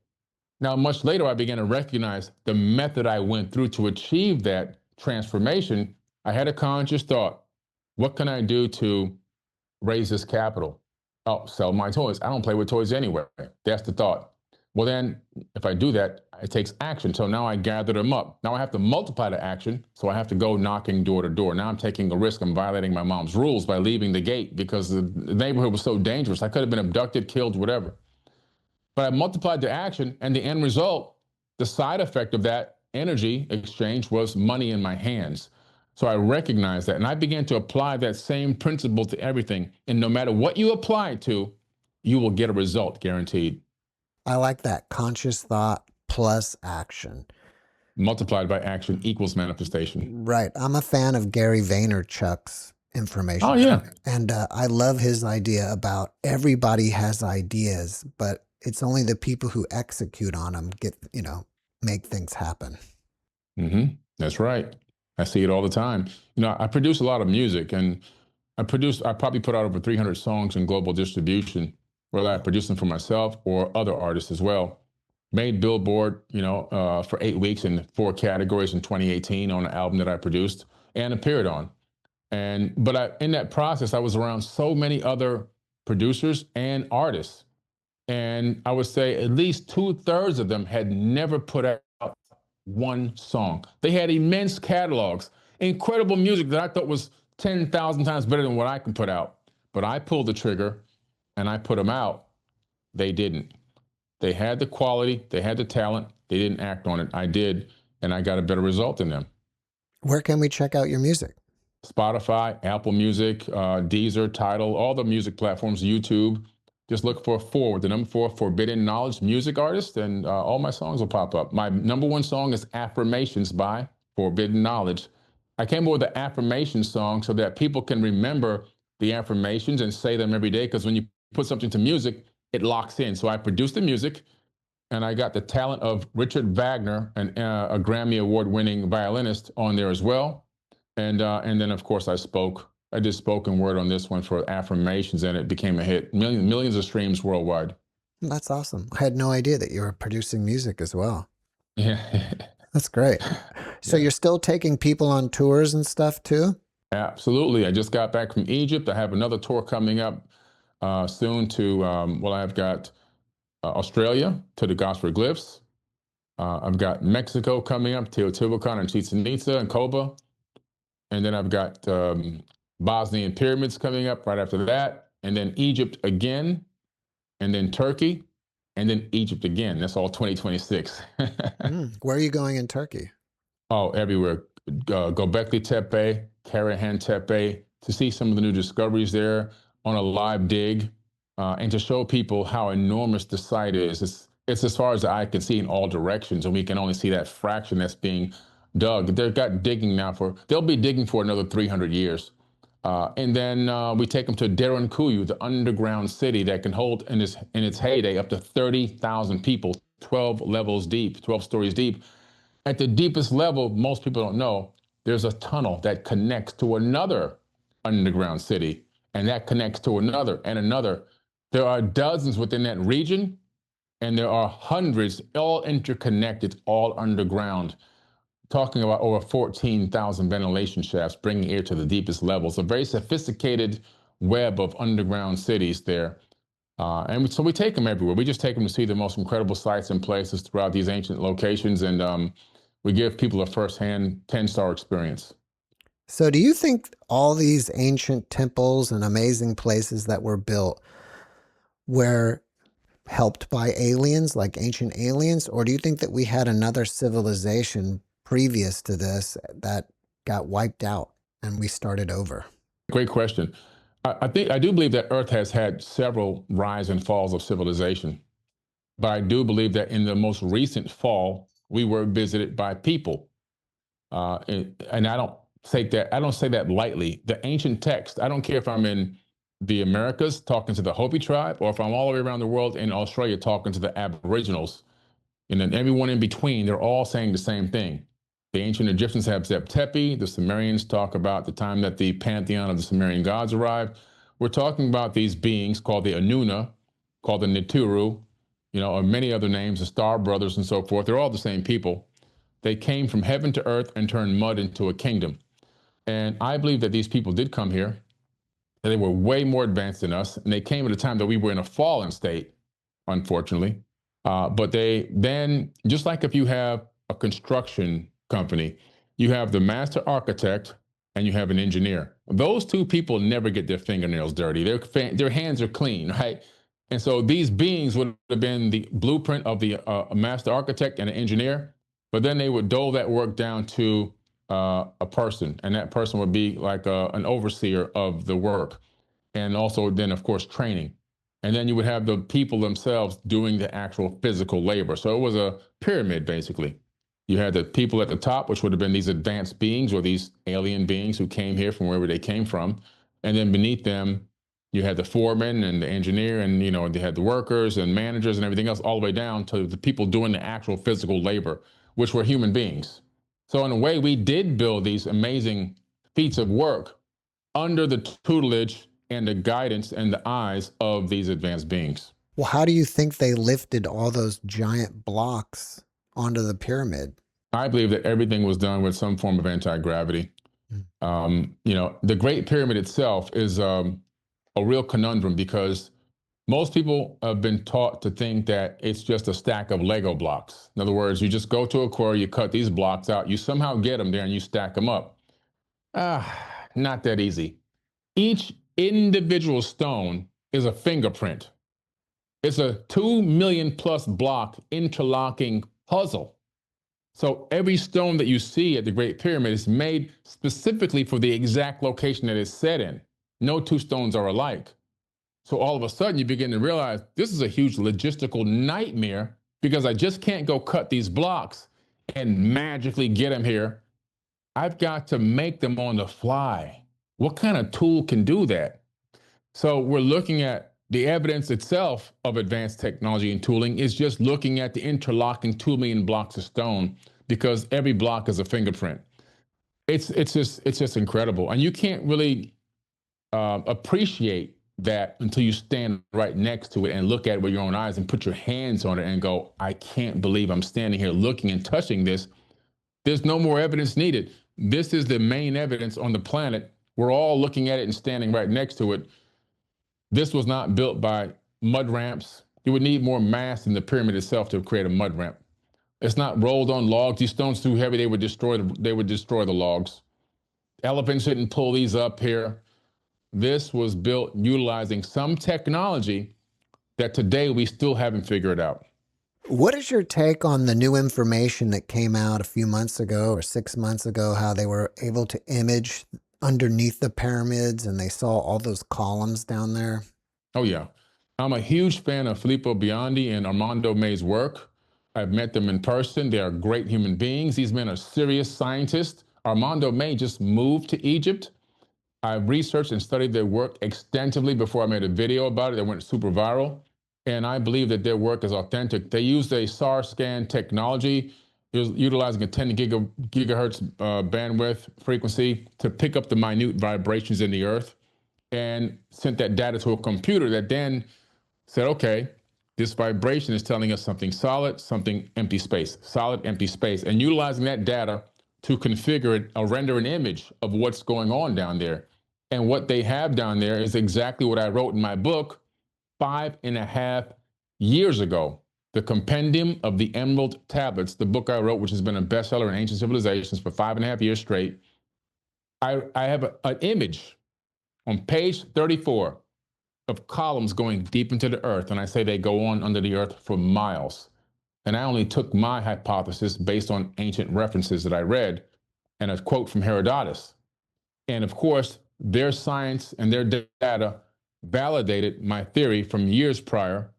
Now, much later, I began to recognize the method I went through to achieve that transformation. I had a conscious thought, what can I do to raise this capital? Oh, sell my toys. I don't play with toys anyway. That's the thought. Well, then, if I do that, it takes action. So now I gather them up. Now I have to multiply the action. So I have to go knocking door to door. Now I'm taking a risk. I'm violating my mom's rules by leaving the gate because the neighborhood was so dangerous. I could have been abducted, killed, whatever. But I multiplied the action, and the end result, the side effect of that energy exchange was money in my hands. So I recognized that, and I began to apply that same principle to everything. And no matter what you apply it to, you will get a result, guaranteed. I like that. Conscious thought plus action. Multiplied by action equals manifestation. Right. I'm a fan of Gary Vaynerchuk's information. Oh, yeah. And I love his idea about everybody has ideas, but it's only the people who execute on them make things happen. Mm-hmm. That's right. I see it all the time. I produce a lot of music, and I probably put out over 300 songs in global distribution, whether I produce them for myself or other artists as well. Made Billboard, for 8 weeks in 4 categories in 2018 on an album that I produced and appeared on. But in that process, I was around so many other producers and artists. And I would say at least 2/3 of them had never put out one song. They had immense catalogs, incredible music that I thought was 10,000 times better than what I can put out. But I pulled the trigger and I put them out. They didn't. They had the quality, they had the talent, they didn't act on it. I did, and I got a better result than them. Where can we check out your music? Spotify, Apple Music, Deezer, Tidal, all the music platforms, YouTube. Just look for 4 with the number 4, Forbidden Knowledge Music Artist, and all my songs will pop up. My number 1 song is Affirmations by Forbidden Knowledge. I came up with the affirmation song so that people can remember the affirmations and say them every day, because when you put something to music, it locks in. So I produced the music, and I got the talent of Richard Wagner, a Grammy Award-winning violinist, on there as well. And then, of course, I did spoken word on this one for affirmations, and it became a hit. Millions of streams worldwide. That's awesome. I had no idea that you were producing music as well. Yeah. That's great. So you're still taking people on tours and stuff too? Absolutely. I just got back from Egypt. I have another tour coming up soon to, I've got Australia to the Gospel Glyphs. I've got Mexico coming up, Teotihuacan and Chichen Itza and Coba. And then I've got Bosnian pyramids coming up right after that. And then Egypt again, and then Turkey, and then Egypt again. That's all 2026. Where are you going in Turkey? Oh, everywhere. Göbekli Tepe, Karahan Tepe, to see some of the new discoveries there on a live dig, and to show people how enormous the site is. It's as far as the eye can see in all directions, and we can only see that fraction that's being dug. They've got digging now they'll be digging for another 300 years. And then we take them to Derinkuyu, the underground city that can hold in its heyday up to 30,000 people, 12 levels deep, 12 stories deep. At the deepest level, most people don't know, there's a tunnel that connects to another underground city, and that connects to another and another. There are dozens within that region, and there are hundreds, all interconnected, all underground. Talking about over 14,000 ventilation shafts, bringing air to the deepest levels. A very sophisticated web of underground cities there. So we take them everywhere. We just take them to see the most incredible sites and places throughout these ancient locations, and we give people a firsthand 10-star experience. So do you think all these ancient temples and amazing places that were built were helped by aliens, like ancient aliens? Or do you think that we had another civilization previous to this that got wiped out and we started over? Great question. I do believe that Earth has had several rise and falls of civilization, but I do believe that in the most recent fall, we were visited by people, and I don't say that lightly. The ancient text. I don't care if I'm in the Americas talking to the Hopi tribe, or if I'm all the way around the world in Australia talking to the Aboriginals, and then everyone in between. They're all saying the same thing. The ancient Egyptians have Zeb Tepi. The Sumerians talk about the time that the pantheon of the Sumerian gods arrived. We're talking about these beings called the Anuna, called the Nituru, or many other names, the Star Brothers and so forth. They're all the same people. They came from heaven to earth and turned mud into a kingdom. And I believe that these people did come here, that they were way more advanced than us, and they came at a time that we were in a fallen state, unfortunately. But they then, just like if you have a construction company, you have the master architect and you have an engineer. Those two people never get their fingernails dirty. Their hands are clean, right? And so these beings would have been the blueprint of the master architect and an engineer, but then they would dole that work down to a person, and that person would be like an overseer of the work, and also then, of course, training. And then you would have the people themselves doing the actual physical labor. So it was a pyramid, basically. You had the people at the top, which would have been these advanced beings or these alien beings who came here from wherever they came from. And then beneath them, you had the foreman and the engineer, and they had the workers and managers and everything else, all the way down to the people doing the actual physical labor, which were human beings. So in a way, we did build these amazing feats of work under the tutelage and the guidance and the eyes of these advanced beings. Well, how do you think they lifted all those giant blocks onto the pyramid? I believe that everything was done with some form of anti-gravity. The Great Pyramid itself is a real conundrum, because most people have been taught to think that it's just a stack of Lego blocks. In other words, you just go to a quarry, you cut these blocks out, you somehow get them there, and you stack them up. Not that easy. Each individual stone is a fingerprint. It's a 2 million plus block interlocking puzzle. So every stone that you see at the Great Pyramid is made specifically for the exact location that it's set in. No two stones are alike. So all of a sudden you begin to realize this is a huge logistical nightmare, because I just can't go cut these blocks and magically get them here. I've got to make them on the fly. What kind of tool can do that? So we're looking at the evidence itself of advanced technology and tooling is just looking at the interlocking 2 million blocks of stone, because every block is a fingerprint. It's just incredible. And you can't really appreciate that until you stand right next to it and look at it with your own eyes and put your hands on it and go, I can't believe I'm standing here looking and touching this. There's no more evidence needed. This is the main evidence on the planet. We're all looking at it and standing right next to it. This was not built by mud ramps. You would need more mass in the pyramid itself to create a mud ramp. It's not rolled on logs. These stones too heavy, they would destroy the logs. Elephants didn't pull these up here. This was built utilizing some technology that today we still haven't figured out. What is your take on the new information that came out a few months ago or 6 months ago, how they were able to image underneath the pyramids and they saw all those columns down there? Oh, yeah. I'm a huge fan of Filippo Biondi and Armando May's work. I've met them in person. They are great human beings. These men are serious scientists. Armando May just moved to Egypt. I've researched and studied their work extensively before I made a video about it that went super viral. And I believe that their work is authentic. They used a SAR scan technology, utilizing a 10 gigahertz bandwidth frequency to pick up the minute vibrations in the earth, and sent that data to a computer that then said, okay, this vibration is telling us something solid, something empty space, solid, empty space, and utilizing that data to configure it or render an image of what's going on down there. And what they have down there is exactly what I wrote in my book 5.5 years ago, The Compendium of the Emerald Tablets, the book I wrote, which has been a bestseller in ancient civilizations for 5.5 years straight. I have an image on page 34 of columns going deep into the earth, and I say they go on under the earth for miles. And I only took my hypothesis based on ancient references that I read and a quote from Herodotus. And of course, their science and their data validated my theory from years prior.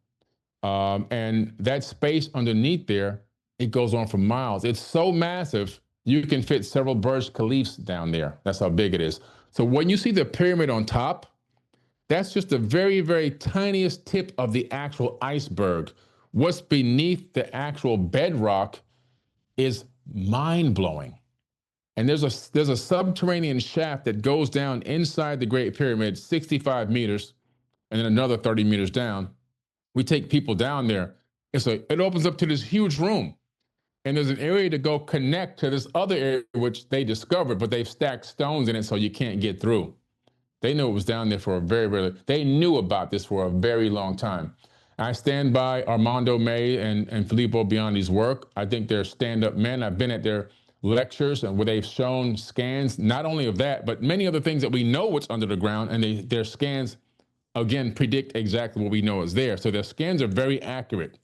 And that space underneath there, it goes on for miles. It's so massive, you can fit several Burj Khalifas down there. That's how big it is. So when you see the pyramid on top, that's just the very, very tiniest tip of the actual iceberg. What's beneath the actual bedrock is mind-blowing. And there's a subterranean shaft that goes down inside the Great Pyramid, 65 meters, and then another 30 meters down. We take people down there. It opens up to this huge room. And there's an area to go connect to this other area, which they discovered, but they've stacked stones in it so you can't get through. They knew it was down there for a they knew about this for a very long time. I stand by Armando May and Filippo Biondi's work. I think they're stand-up men. I've been at their lectures and where they've shown scans, not only of that, but many other things that we know what's under the ground, and their scans, again, predict exactly what we know is there. So their scans are very accurate.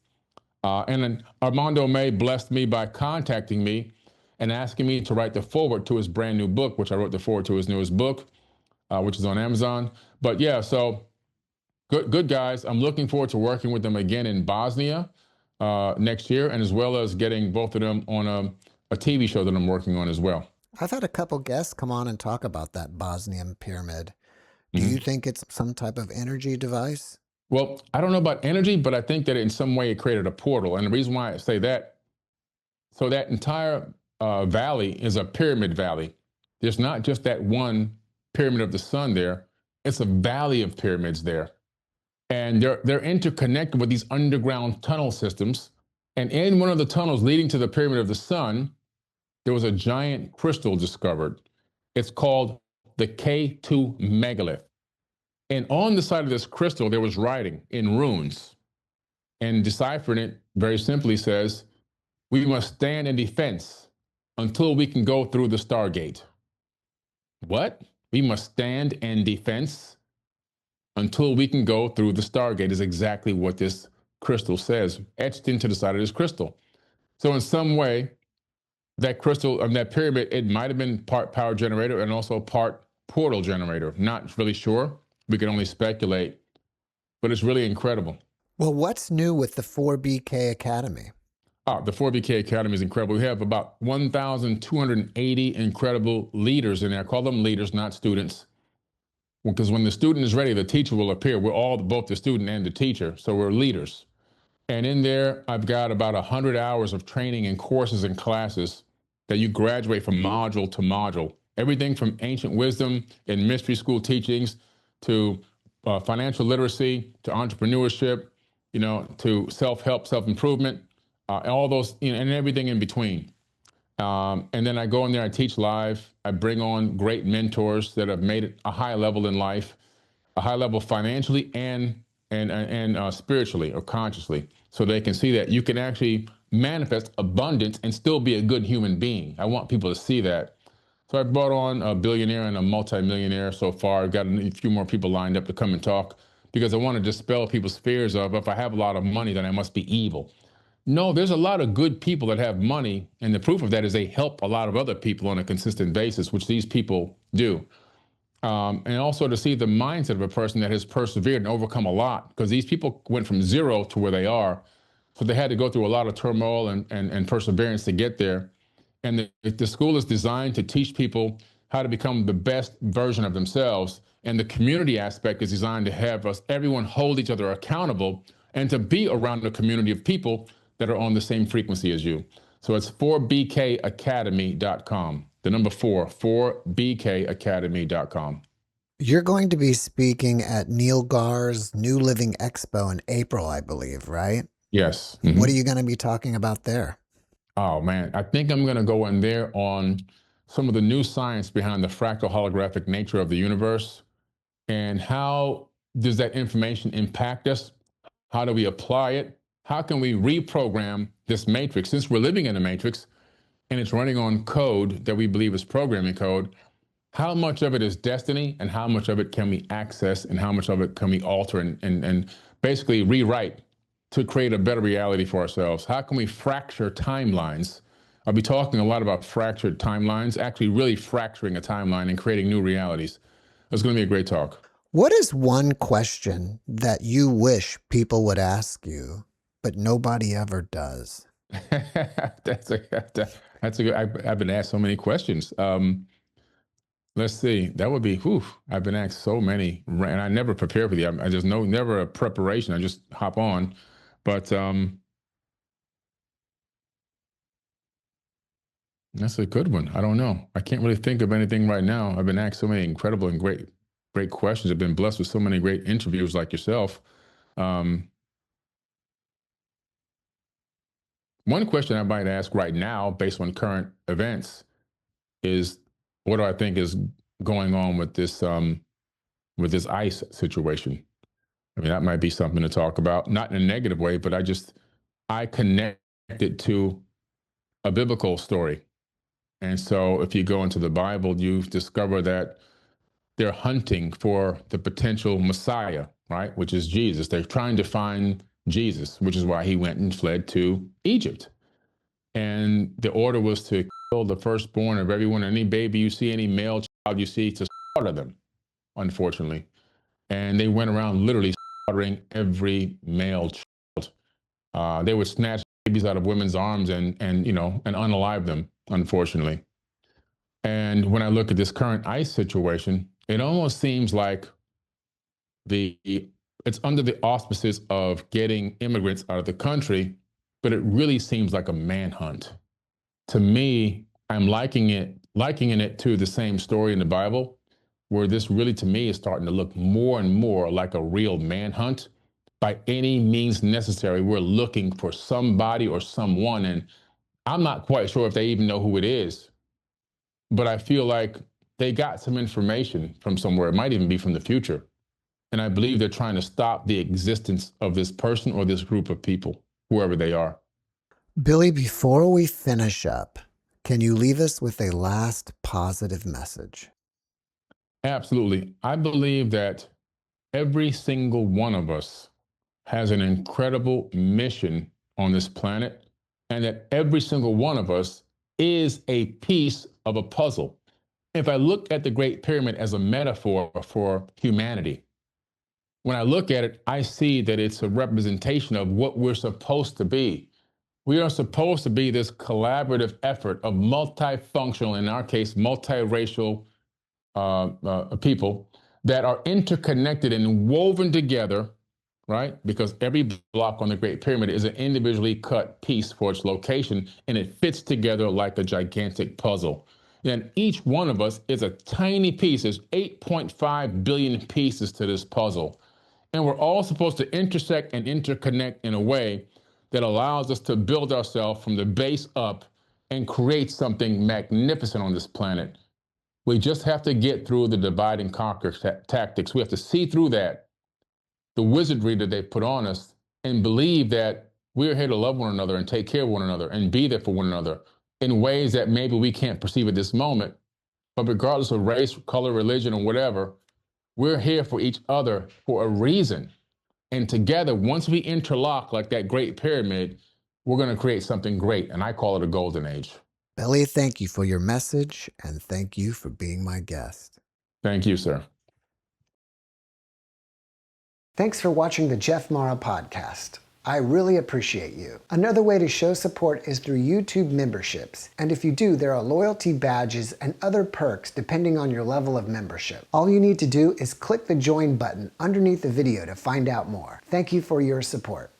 And then Armando May blessed me by contacting me and asking me to write the foreword to his brand new book, which I wrote the foreword to his newest book, which is on Amazon. But yeah, so good guys. I'm looking forward to working with them again in Bosnia next year, and as well as getting both of them on a TV show that I'm working on as well. I've had a couple guests come on and talk about that Bosnian pyramid. Do you think it's some type of energy device? Well, I don't know about energy, but I think that in some way it created a portal. And the reason why I say that, so that entire valley is a pyramid valley. There's not just that one pyramid of the sun there. It's a valley of pyramids there. And they're interconnected with these underground tunnel systems. And in one of the tunnels leading to the pyramid of the sun, there was a giant crystal discovered. It's called the K2 megalith. And on the side of this crystal, there was writing in runes. And deciphering it very simply says, we must stand in defense until we can go through the Stargate. What? We must stand in defense until we can go through the Stargate is exactly what this crystal says, etched into the side of this crystal. So in some way, that crystal, that pyramid, it might have been part power generator and also part portal generator. Not really sure. We can only speculate, but it's really incredible. Well, what's new with the 4BK Academy? The 4BK Academy is incredible. We have about 1,280 incredible leaders in there. I call them leaders, not students. Because when the student is ready, the teacher will appear. We're all both the student and the teacher, so we're leaders. And in there, I've got about 100 hours of training and courses and classes that you graduate from module to module. Everything from ancient wisdom and mystery school teachings to financial literacy, to entrepreneurship, to self-help, self-improvement, all those, and everything in between. And then I go in there, I teach live. I bring on great mentors that have made it a high level in life, a high level financially and spiritually or consciously, so they can see that you can actually manifest abundance and still be a good human being. I want people to see that. So I brought on a billionaire and a multimillionaire so far. I've got a few more people lined up to come and talk because I want to dispel people's fears of, if I have a lot of money, then I must be evil. No, there's a lot of good people that have money, and the proof of that is they help a lot of other people on a consistent basis, which these people do. And also to see the mindset of a person that has persevered and overcome a lot, because these people went from zero to where they are. So they had to go through a lot of turmoil and perseverance to get there. And the school is designed to teach people how to become the best version of themselves. And the community aspect is designed to have everyone hold each other accountable and to be around a community of people that are on the same frequency as you. So it's 4bkacademy.com. The number 4bkacademy.com. You're going to be speaking at Neil Gar's New Living Expo in April, I believe, right? Yes. Mm-hmm. What are you going to be talking about there? Oh, man. I think I'm going to go in there on some of the new science behind the fractal holographic nature of the universe and how does that information impact us? How do we apply it? How can we reprogram this matrix? Since we're living in a matrix and it's running on code that we believe is programming code, how much of it is destiny and how much of it can we access and how much of it can we alter and basically rewrite to create a better reality for ourselves? How can we fracture timelines? I'll be talking a lot about fractured timelines, actually really fracturing a timeline and creating new realities. It's going to be a great talk. What is one question that you wish people would ask you, but nobody ever does? That's a good, I've been asked so many questions. Let's see, that would be, I've been asked so many, and I never prepare for them. I just know, never a preparation. I just hop on. But that's a good one. I don't know. I can't really think of anything right now. I've been asked so many incredible and great questions. I've been blessed with so many great interviews like yourself. One question I might ask right now, based on current events, is what do I think is going on with this ICE situation? I mean, that might be something to talk about, not in a negative way, but I connect it to a biblical story. And so if you go into the Bible, you discover that they're hunting for the potential Messiah, right? Which is Jesus. They're trying to find Jesus, which is why he went and fled to Egypt. And the order was to kill the firstborn of everyone, any baby you see, any male child you see, to slaughter them, unfortunately. And they went around literally slaughtering every male child. They would snatch babies out of women's arms and unalive them, unfortunately. And when I look at this current ICE situation, it almost seems like it's under the auspices of getting immigrants out of the country, but it really seems like a manhunt. To me, I'm likening it to the same story in the Bible, where this really, to me, is starting to look more and more like a real manhunt. By any means necessary, we're looking for somebody or someone, and I'm not quite sure if they even know who it is, but I feel like they got some information from somewhere. It might even be from the future. And I believe they're trying to stop the existence of this person or this group of people, whoever they are. Billy, before we finish up, can you leave us with a last positive message? Absolutely. I believe that every single one of us has an incredible mission on this planet, and that every single one of us is a piece of a puzzle. If I look at the Great Pyramid as a metaphor for humanity, when I look at it, I see that it's a representation of what we're supposed to be. We are supposed to be this collaborative effort of multifunctional, in our case, multiracial people that are interconnected and woven together, right? Because every block on the Great Pyramid is an individually cut piece for its location, and it fits together like a gigantic puzzle. And each one of us is a tiny piece. There's 8.5 billion pieces to this puzzle. And we're all supposed to intersect and interconnect in a way that allows us to build ourselves from the base up and create something magnificent on this planet. We just have to get through the divide and conquer tactics. We have to see through that, the wizardry that they put on us, and believe that we're here to love one another and take care of one another and be there for one another in ways that maybe we can't perceive at this moment. But regardless of race, color, religion, or whatever, we're here for each other for a reason. And together, once we interlock like that Great Pyramid, we're going to create something great. And I call it a golden age. Billy, thank you for your message, and thank you for being my guest. Thank you, sir. Thanks for watching the JeffMara podcast. I really appreciate you. Another way to show support is through YouTube memberships. And if you do, there are loyalty badges and other perks depending on your level of membership. All you need to do is click the join button underneath the video to find out more. Thank you for your support.